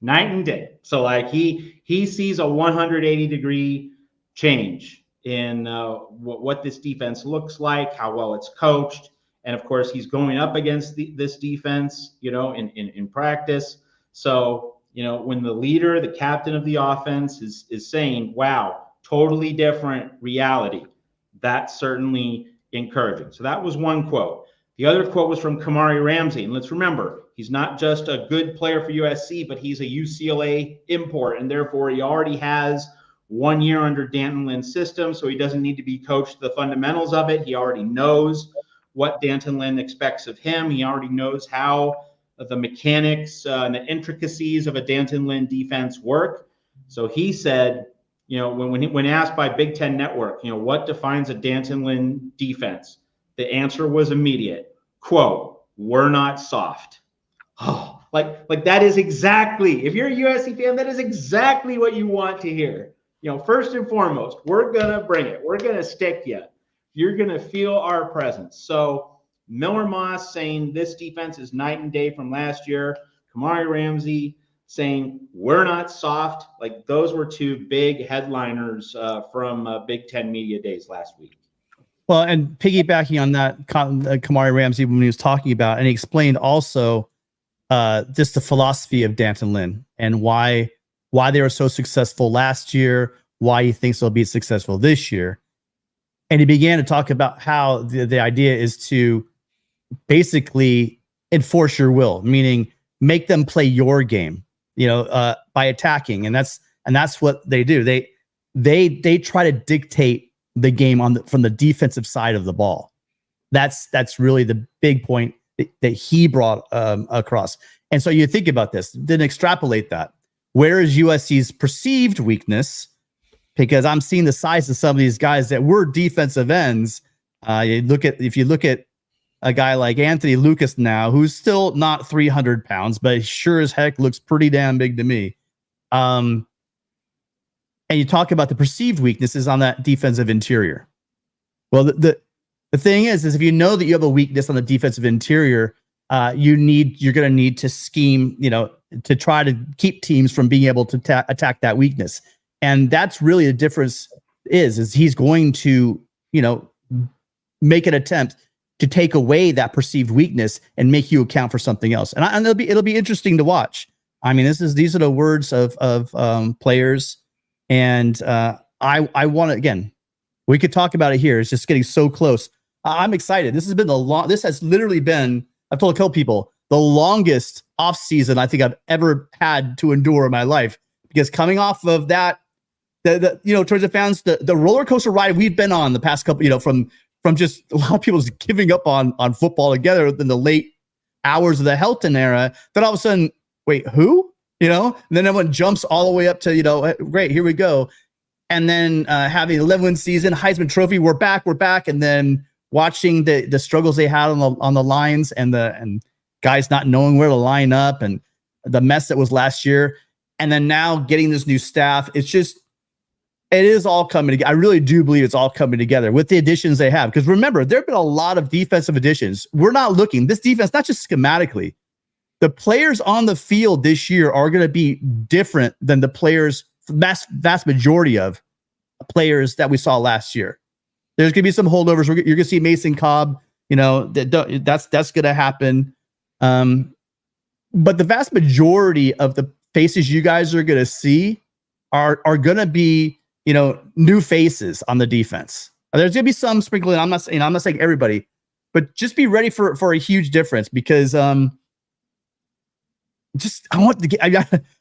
Night and day. So like he sees a 180-degree change in what this defense looks like, how well it's coached. And of course, he's going up against this defense, in practice. So, when the leader, the captain of the offense is saying, wow, totally different reality, that's certainly encouraging. So that was one quote. The other quote was from Kamari Ramsey. And let's remember, he's not just a good player for USC, but he's a UCLA import. And therefore, he already has 1 year under D'Anton Lynn's system. So he doesn't need to be coached the fundamentals of it. He already knows what D'Anton Lynn expects of him. He already knows how the mechanics and the intricacies of a D'Anton Lynn defense work. So he said, when asked by Big Ten Network, what defines a D'Anton Lynn defense? The answer was immediate. Quote, we're not soft. Oh, like that is exactly, if you're a USC fan, that is exactly what you want to hear. First and foremost, we're going to bring it. We're going to stick you. You're going to feel our presence. So Miller Moss saying this defense is night and day from last year. Kamari Ramsey saying we're not soft. Like those were two big headliners from Big Ten Media Days last week. Well, and piggybacking on that, Kamari Ramsey, when he was talking about, and he explained also just the philosophy of D'Anton Lynn and why they were so successful last year, why he thinks they'll be successful this year. And he began to talk about how the idea is to basically enforce your will, meaning make them play your game, by attacking. And that's what they do. They try to dictate the game from the defensive side of the ball. That's really the big point that he brought across. And so you think about this, then extrapolate that. Where is USC's perceived weakness? Because I'm seeing the size of some of these guys that were defensive ends. If you look at a guy like Anthony Lucas now, who's still not 300 pounds, but sure as heck looks pretty damn big to me. And you talk about the perceived weaknesses on that defensive interior. Well, the thing is if you know that you have a weakness on the defensive interior, you're going to need to scheme, to try to keep teams from being able to attack that weakness. And that's really the difference is he's going to, make an attempt to take away that perceived weakness and make you account for something else. And it'll be interesting to watch. I mean, these are the words of players. And I want to, again, we could talk about it here. It's just getting so close. I'm excited. This has literally been, I've told a couple people, the longest off season I think I've ever had to endure in my life, because coming off of that, Trojan fans, the roller coaster ride we've been on the past couple, from just a lot of people just giving up on football together in the late hours of the Helton era, then all of a sudden, wait, who? And then everyone jumps all the way up to, great, here we go. And then having an 11-win season, Heisman Trophy, we're back. And then watching the struggles they had on the lines and guys not knowing where to line up and the mess that was last year. And then now getting this new staff, it is all coming together. I really do believe it's all coming together with the additions they have. Because remember, there have been a lot of defensive additions. We're not looking, this defense, not just schematically, the players on the field this year are going to be different than the players, vast majority of players that we saw last year. There's going to be some holdovers. You're going to see Mason Cobb, that's going to happen. But the vast majority of the faces you guys are going to see are going to be, new faces on the defense. There's going to be some sprinkling. I'm not saying everybody, but just be ready for a huge difference because, I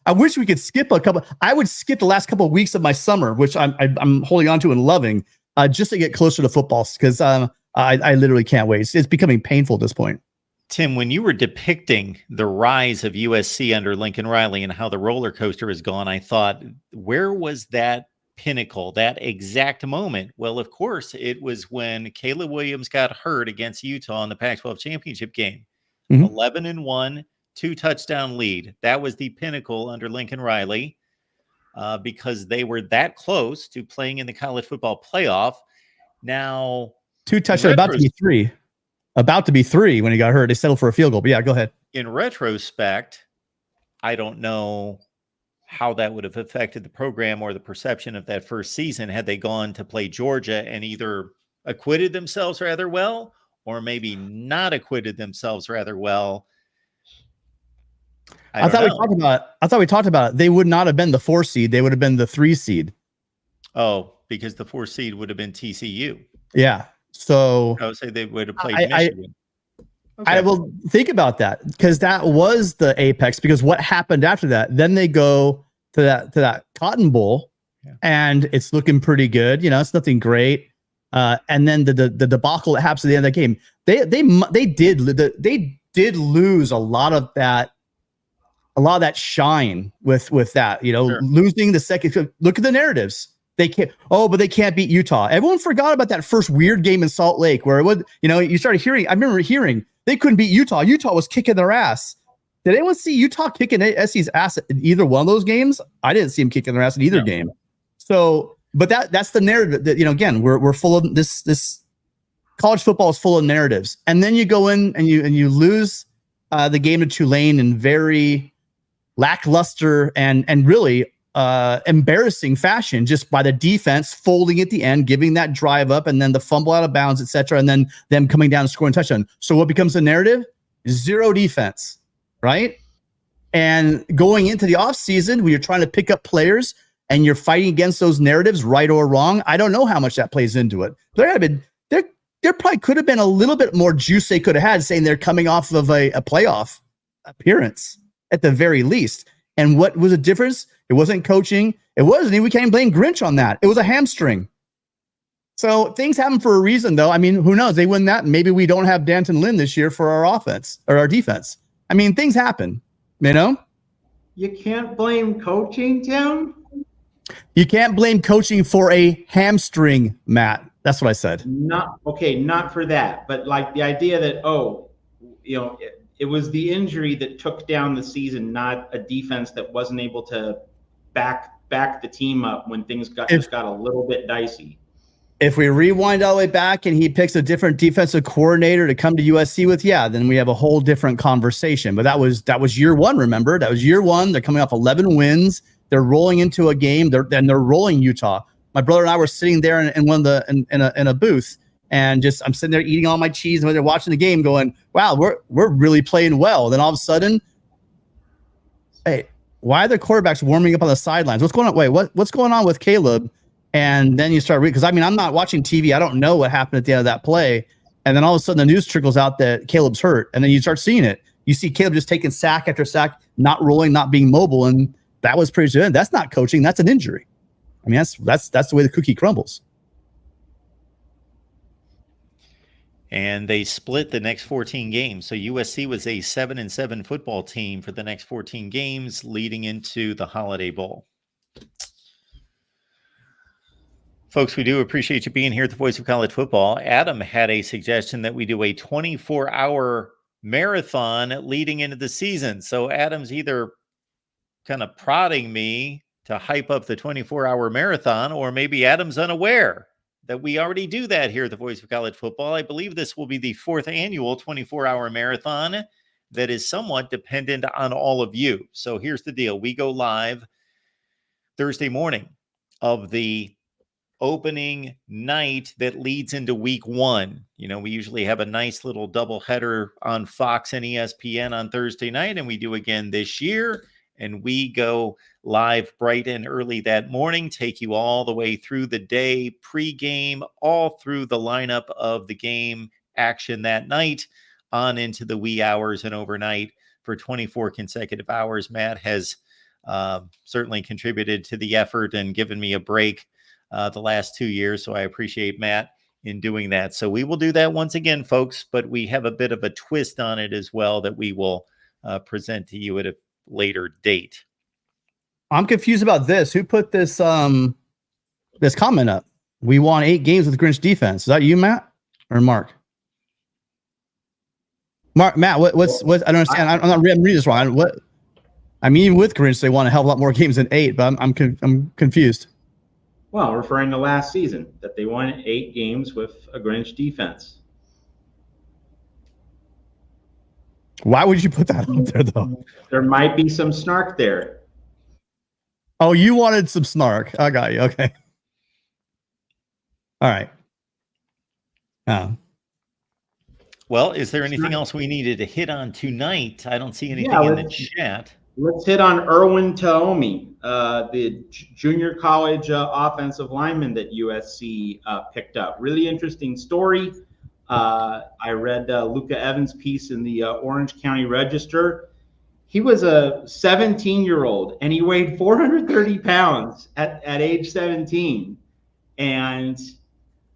wish we could skip a couple. I would skip the last couple of weeks of my summer, which I'm holding on to and loving, just to get closer to football because I literally can't wait. It's becoming painful at this point. Tim, when you were depicting the rise of USC under Lincoln Riley and how the roller coaster has gone, I thought, where was that pinnacle, that exact moment? Well, of course, it was when Caleb Williams got hurt against Utah in the Pac-12 championship game. 11-1. 2-touchdown lead. That was the pinnacle under Lincoln Riley. because they were that close to playing in the college football playoff. Now, 2 touchdowns, about to be three when he got hurt. They settled for a field goal. But yeah, go ahead. In retrospect, I don't know how that would have affected the program or the perception of that first season had they gone to play Georgia and either acquitted themselves rather well or maybe not acquitted themselves rather well. I thought we talked about it. They would not have been the 4 seed. They would have been the 3 seed. Oh, because the 4 seed would have been TCU. Yeah. So I would say they would have played Michigan. I will think about that because that was the apex. Because what happened after that? Then they go to that Cotton Bowl, and it's looking pretty good. You know, it's nothing great. And then the debacle that happens at the end of that game. They did lose a lot of that shine with that. You know, losing the second. Look at the narratives. They can't. Oh, but they can't beat Utah. Everyone forgot about that first weird game in Salt Lake where it would. You know, you started hearing. I remember hearing they couldn't beat Utah. Utah was kicking their ass. Did anyone see Utah kicking SC's ass in either one of those games? I didn't see him kicking their ass in either game. So, but that's the narrative that, you know, again, we're full of this college football is full of narratives. And then you go in and you lose the game to Tulane in very lackluster and really embarrassing fashion, just by the defense folding at the end, giving that drive up, and then the fumble out of bounds, etc., and then them coming down and scoring a touchdown. So what becomes the narrative? Zero defense, right? And going into the offseason, when you're trying to pick up players and you're fighting against those narratives, right or wrong, I don't know how much that plays into it. There probably could have been a little bit more juice they could have had, saying they're coming off of a playoff appearance at the very least. And what was the difference? It wasn't coaching. It wasn't. We can't blame Grinch on that. It was a hamstring. So things happen for a reason, though. I mean, who knows? They win that. Maybe we don't have Danton Lynn this year for our offense or our defense. I mean, things happen, you know? You can't blame coaching, Tim. You can't blame coaching for a hamstring, Matt. That's what I said. Not for that. But like the idea that, it was the injury that took down the season, not a defense that wasn't able to back the team up when things got a little bit dicey. If we rewind all the way back and he picks a different defensive coordinator to come to USC with, then we have a whole different conversation. But that was year one, remember? That was year one. They're coming off 11 wins. They're rolling into a game. They're rolling Utah. My brother and I were sitting there in a booth. And I'm sitting there eating all my cheese and they're watching the game going, wow, we're really playing well. Then all of a sudden, hey, why are the quarterbacks warming up on the sidelines? What's going on? Wait, what's going on with Caleb? And then you start because I'm not watching TV. I don't know what happened at the end of that play. And then all of a sudden the news trickles out that Caleb's hurt. And then you start seeing it. You see Caleb just taking sack after sack, not rolling, not being mobile. And that was pretty good. That's not coaching. That's an injury. I mean, that's the way the cookie crumbles. And they split the next 14 games. So USC was a 7-7 football team for the next 14 games leading into the Holiday Bowl. Folks, we do appreciate you being here at the Voice of College Football. Adam had a suggestion that we do a 24-hour marathon leading into the season. So Adam's either kind of prodding me to hype up the 24-hour marathon, or maybe Adam's unaware that we already do that here at the Voice of College Football. I believe this will be the 4th annual 24-hour marathon that is somewhat dependent on all of you. So here's the deal. We go live Thursday morning of the opening night that leads into week 1. You know, we usually have a nice little doubleheader on Fox and ESPN on Thursday night, and we do again this year. And we go live bright and early that morning, take you all the way through the day, pregame, all through the lineup of the game action that night, on into the wee hours and overnight for 24 consecutive hours. Matt has certainly contributed to the effort and given me a break the last 2 years, so I appreciate Matt in doing that. So we will do that once again, folks, but we have a bit of a twist on it as well that we will present to you at a later date. I'm confused about this. Who put this this comment up? We won 8 games with Grinch defense. Is that you, Matt, or Mark? Matt, what? I don't understand. I'm reading this wrong. I mean, even with Grinch, they won a hell of a lot more games than 8, but I'm confused. Well, referring to last season, that they won 8 games with a Grinch defense. Why would you put that out there, though? There might be some snark there. Oh, you wanted some snark. I got you. Okay. All right. Well, is there anything else we needed to hit on tonight? I don't see anything in the chat. Let's hit on Irwin Toomi, the junior college offensive lineman that USC picked up. Really interesting story. I read Luca Evans' piece in the Orange County Register. He was a 17-year-old, and he weighed 430 pounds at age 17. And,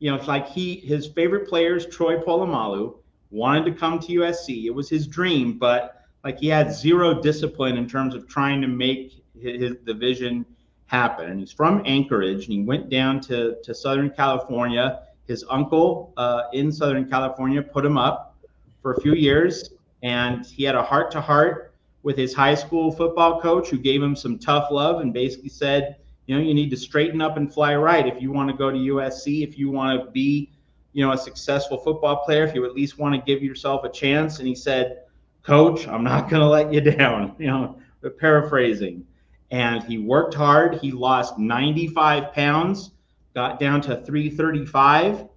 it's like his favorite players, Troy Polamalu, wanted to come to USC. It was his dream, but he had zero discipline in terms of trying to make the vision happen. And he's from Anchorage, and he went down to Southern California. His uncle in Southern California put him up for a few years, and he had a heart-to-heart with his high school football coach, who gave him some tough love and basically said, you need to straighten up and fly right if you want to go to USC, if you want to be, a successful football player, if you at least want to give yourself a chance. And he said, Coach, I'm not going to let you down, paraphrasing. And he worked hard. He lost 95 pounds, got down to 335.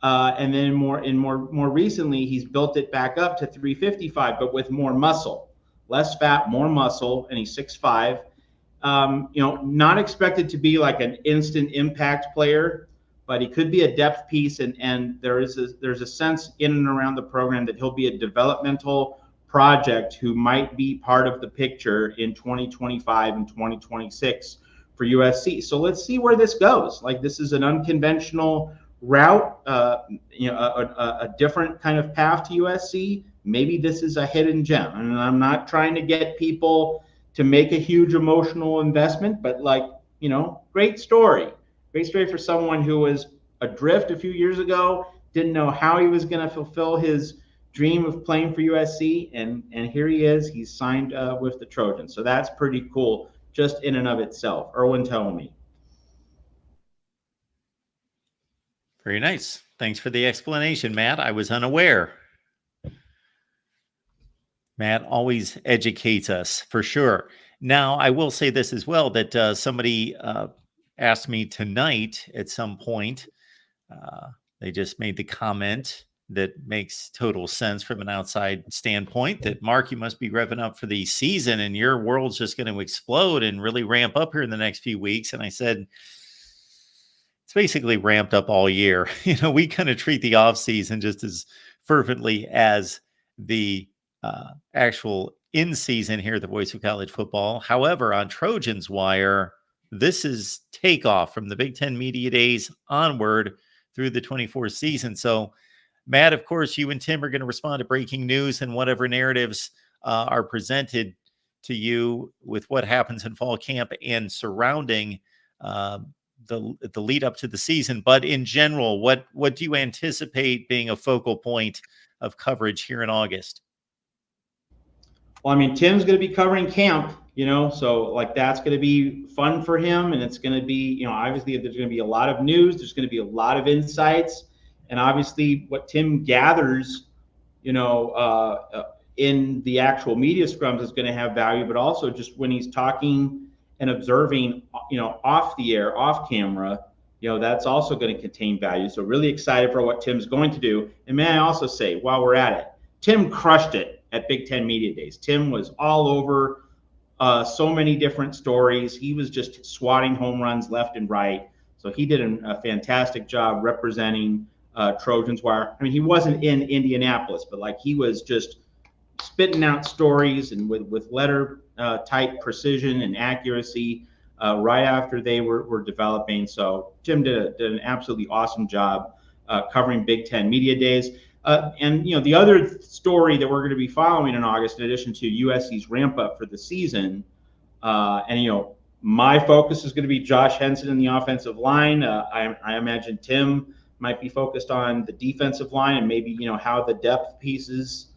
And then more recently, he's built it back up to 355, but with more muscle, less fat, more muscle. And he's 6'5". Not expected to be like an instant impact player, but he could be a depth piece. And there's a sense in and around the program that he'll be a developmental project who might be part of the picture in 2025 and 2026 for USC. So let's see where this goes. This is an unconventional route, a different kind of path to USC. Maybe this is a hidden gem. And I'm not trying to get people to make a huge emotional investment, but great story. Great story for someone who was adrift a few years ago, didn't know how he was going to fulfill his dream of playing for USC, and here he is. He's signed with the Trojans. So that's pretty cool just in and of itself. Irwin Toomi. Very nice. Thanks for the explanation, Matt. I was unaware. Matt always educates us, for sure. Now, I will say this as well, that somebody asked me tonight at some point. They just made the comment that makes total sense from an outside standpoint, that, Mark, you must be revving up for the season and your world's just going to explode and really ramp up here in the next few weeks. And I said, it's basically ramped up all year. We kind of treat the off season just as fervently as the actual in season here at the Voice of College Football. However, on Trojans Wire, this is takeoff from the Big Ten Media Days onward through the 24 season. So, Matt, of course, you and Tim are going to respond to breaking news and whatever narratives are presented to you with what happens in fall camp and surrounding the lead up to the season. But in general, what do you anticipate being a focal point of coverage here in August? Well, Tim's going to be covering camp, so that's going to be fun for him. And it's going to be, obviously there's going to be a lot of news. There's going to be a lot of insights. And obviously what Tim gathers, in the actual media scrums is going to have value, but also just when he's talking and observing, off the air, off camera, that's also going to contain value. So really excited for what Tim's going to do. And may I also say, while we're at it, Tim crushed it at Big Ten Media Days. Tim was all over so many different stories. He was just swatting home runs left and right. So he did a fantastic job representing Trojans Wire. He wasn't in Indianapolis, but he was just spitting out stories and with letter type precision and accuracy right after they were developing. So Tim did an absolutely awesome job covering Big Ten Media Days. And the other story that we're going to be following in August, in addition to USC's ramp up for the season, my focus is going to be Josh Henson in the offensive line. I imagine Tim might be focused on the defensive line and maybe how the depth pieces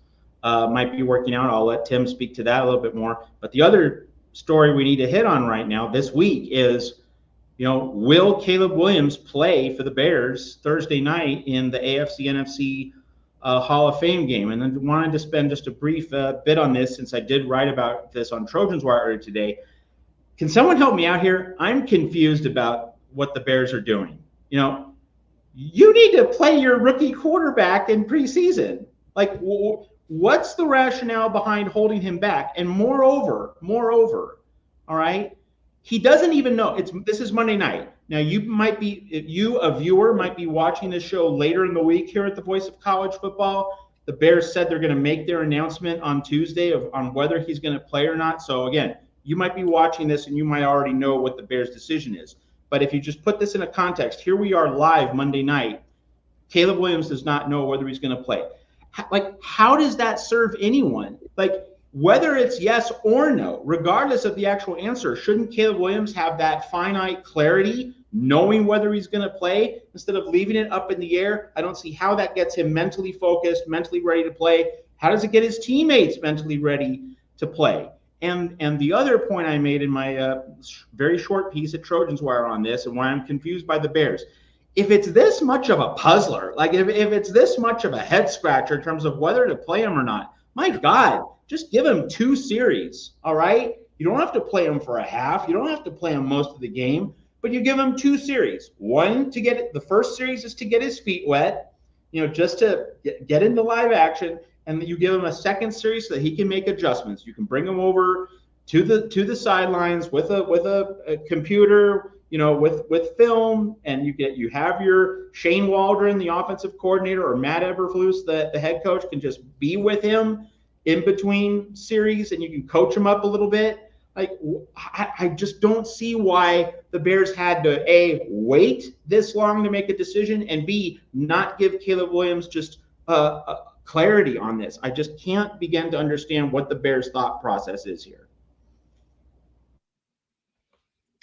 might be working out. I'll let Tim speak to that a little bit more. But the other story we need to hit on right now this week is, will Caleb Williams play for the Bears Thursday night in the AFC NFC Hall of Fame game? And then wanted to spend just a brief bit on this, since I did write about this on Trojans Wire earlier today. Can someone help me out here? I'm confused about what the Bears are doing. You need to play your rookie quarterback in preseason. Like, what's the rationale behind holding him back? And moreover, all right, he doesn't even know. This is Monday night. Now, a viewer, might be watching this show later in the week here at the Voice of College Football. The Bears said they're going to make their announcement on Tuesday on whether he's going to play or not. So again, you might be watching this and you might already know what the Bears' decision is. But if you just put this in a context, here we are live Monday night. Caleb Williams does not know whether he's going to play. Like, how does that serve anyone? Like, whether it's yes or no, regardless of the actual answer, shouldn't Caleb Williams have that finite clarity, knowing whether he's going to play, instead of leaving it up in the air? I don't see how that gets him mentally focused, mentally ready to play. How does it get his teammates mentally ready to play? And the other point I made in my very short piece at Trojans Wire on this, and why I'm confused by the Bears, if it's this much of a puzzler, like if it's this much of a head scratcher in terms of whether to play him or not, my God, just give him 2 series, all right? You don't have to play him for a half. You don't have to play him most of the game, but you give him 2 series. One, the first series is to get his feet wet, just to get into live action. And you give him a second series so that he can make adjustments. You can bring him over to the sidelines with a computer, with film, and you have your Shane Waldron, the offensive coordinator, or Matt Eberflus, the head coach, can just be with him in between series, and you can coach him up a little bit. Like, I just don't see why the Bears had to A, wait this long to make a decision, and B, not give Caleb Williams just clarity on this. I just can't begin to understand what the Bears' thought process is here.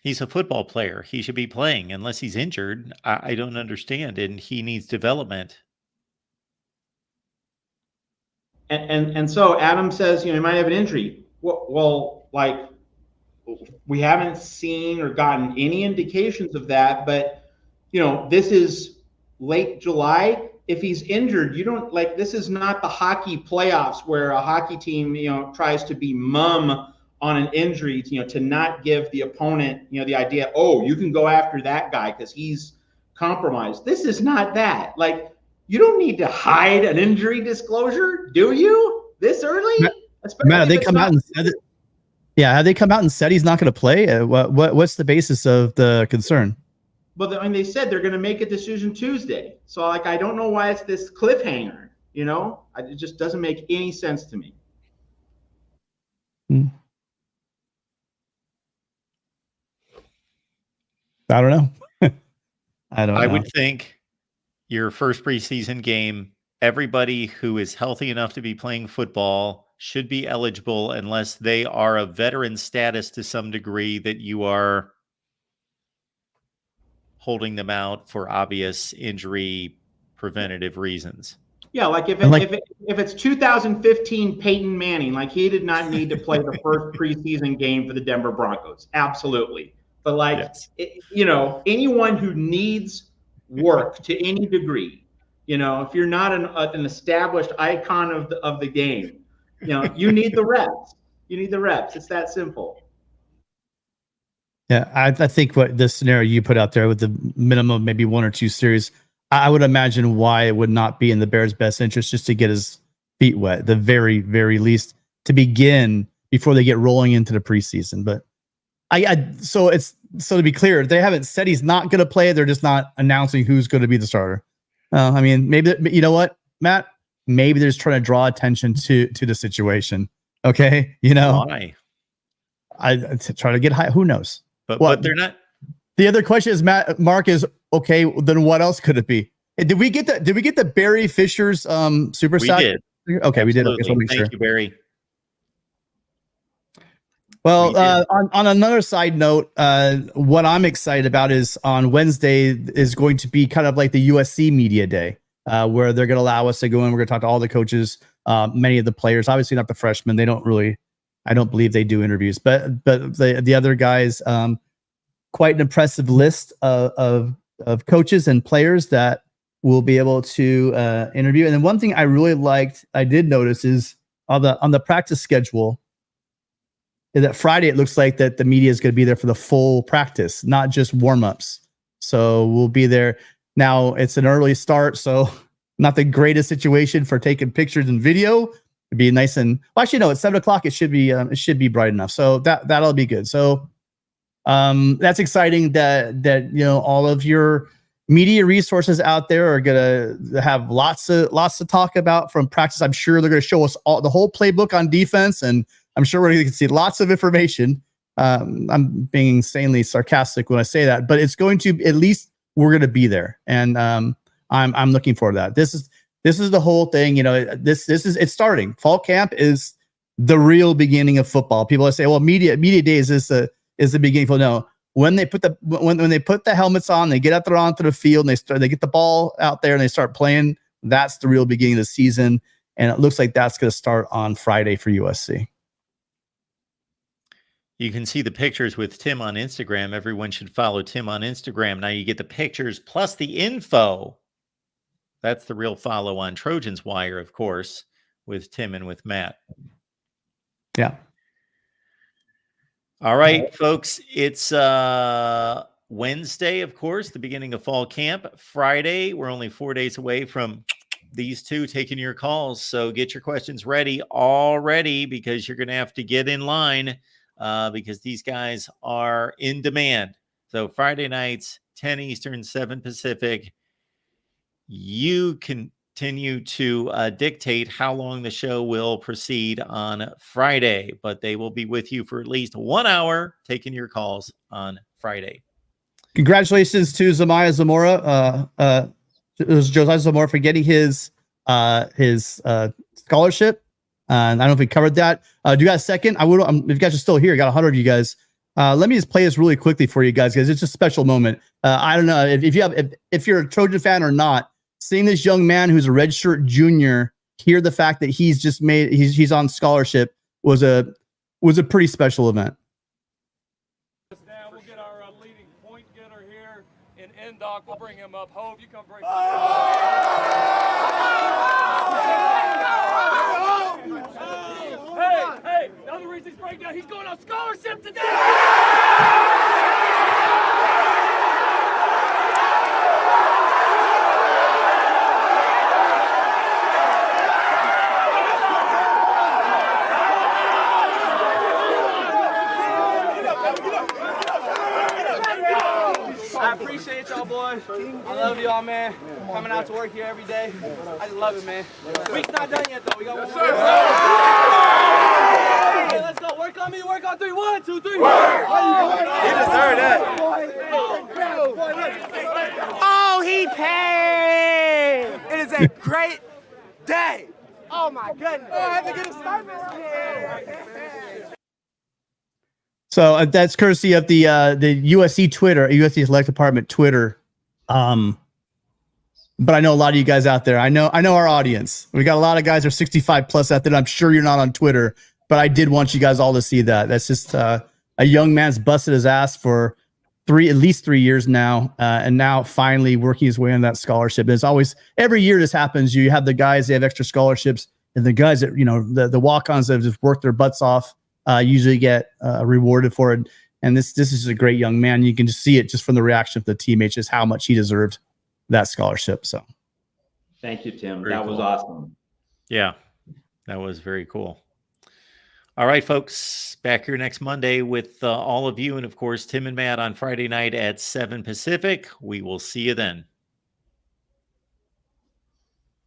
He's a football player. He should be playing unless he's injured. I don't understand, and he needs development. And so Adam says, he might have an injury. Well, like, we haven't seen or gotten any indications of that, but this is late July. If he's injured, this is not the hockey playoffs where a hockey team, tries to be mum on an injury, to not give the opponent, the idea, oh, you can go after that guy because he's compromised. This is not that. Like, you don't need to hide an injury disclosure, do you? This early? Matt, have they come out and said it? Yeah, have they come out and said he's not going to play? What's the basis of the concern? But they said they're going to make a decision Tuesday. So, I don't know why it's this cliffhanger, It just doesn't make any sense to me. I don't know. I would think your first preseason game, everybody who is healthy enough to be playing football should be eligible unless they are of veteran status to some degree that you are holding them out for obvious injury preventative reasons. Yeah, like if it's 2015 Peyton Manning, he did not need to play the first preseason game for the Denver Broncos. Absolutely. But yes. Anyone who needs work to any degree, if you're not an established icon of the game, you need the reps. You need the reps. It's that simple. Yeah, I think what the scenario you put out there with the minimum maybe 1 or 2 series, I would imagine why it would not be in the Bears' best interest just to get his feet wet, the very, very least, to begin before they get rolling into the preseason. But so to be clear, they haven't said he's not going to play. They're just not announcing who's going to be the starter. Maybe, you know what, Matt? Maybe they're just trying to draw attention to the situation. Okay, why? I try to get high. Who knows? But they're not. The other question is, Mark is okay. Then what else could it be? Did we get the Barry Fisher's super stock? We did. Okay, absolutely. We did. Thank you, Barry. Well, on another side note, what I'm excited about is on Wednesday is going to be kind of like the USC Media Day, where they're going to allow us to go in. We're going to talk to all the coaches, many of the players, obviously not the freshmen. They don't really I don't believe they do interviews, but the other guys, quite an impressive list of coaches and players that will be able to interview. And then one thing I really liked, I did notice, is on the practice schedule, is that Friday it looks like that the media is going to be there for the full practice, not just warm-ups. So we'll be there. Now it's an early start, so not the greatest situation for taking pictures and video. It'd be nice and actually no, it's 7 o'clock. It should be bright enough. So that'll be good. So that's exciting that all of your media resources out there are gonna have lots to talk about from practice. I'm sure they're gonna show us the whole playbook on defense, and I'm sure we're gonna see lots of information. I'm being insanely sarcastic when I say that, but it's going to, at least we're gonna be there, and I'm looking forward to that. This is the whole thing. It's starting. Fall camp is the real beginning of football. People say, well, media days is the beginning. No, when they put the helmets on, they get out there onto the field, and they get the ball out there and they start playing. That's the real beginning of the season, and it looks like that's going to start on Friday for USC. You can see the pictures with Tim on Instagram. Everyone should follow Tim on Instagram. Now you get the pictures plus the info. That's the real follow on Trojan's Wire, of course, with Tim and with Matt. Yeah. All right, folks. It's Wednesday, of course, the beginning of fall camp. Friday, we're only 4 days away from these two taking your calls. So get your questions ready already, because you're going to have to get in line because these guys are in demand. So Friday nights, 10 Eastern, 7 Pacific. You continue to dictate how long the show will proceed on Friday, but they will be with you for at least 1 hour taking your calls on Friday. Congratulations to Josiah Zamora, for getting his scholarship. And I don't know if we covered that. Do you got a second? I would. If you guys are still here, I got 100 of you guys. Let me just play this really quickly for you guys, because it's a special moment. I don't know if you're a Trojan fan or not. Seeing this young man who's a redshirt junior hear the fact that he's on scholarship was a pretty special event. Now we'll get our leading point getter here in Indoc. We'll bring him up. Hove, you come break. Hey! Another reason he's breaking down. He's going on scholarship today. I appreciate y'all boys. I love y'all, man. Coming out to work here every day. I just love it, man. Week's not done yet, though. We got one more. Hey, let's go. Work on me. Work on 3. 1, 2, 3. Work! He deserved that. Oh, he paid! It is a great day. Oh my goodness! Oh, I have to get a stipend. So that's courtesy of the USC Twitter, USC Athletic Department Twitter. But I know a lot of you guys out there. I know our audience. We got a lot of guys who are 65 plus out there. I'm sure you're not on Twitter, but I did want you guys all to see that. That's just a young man's busted his ass for at least 3 years now, and now finally working his way on that scholarship. And it's always, every year this happens. You have the guys, they have extra scholarships, and the guys that, the walk-ons that have just worked their butts off usually get rewarded for it. And this is a great young man. You can just see it just from the reaction of the teammates, just how much he deserved that scholarship. So thank you, Tim. Very that cool. was awesome. Yeah, that was very cool. All right, folks, back here next Monday with all of you. And of course, Tim and Matt on Friday night at 7 Pacific. We will see you then.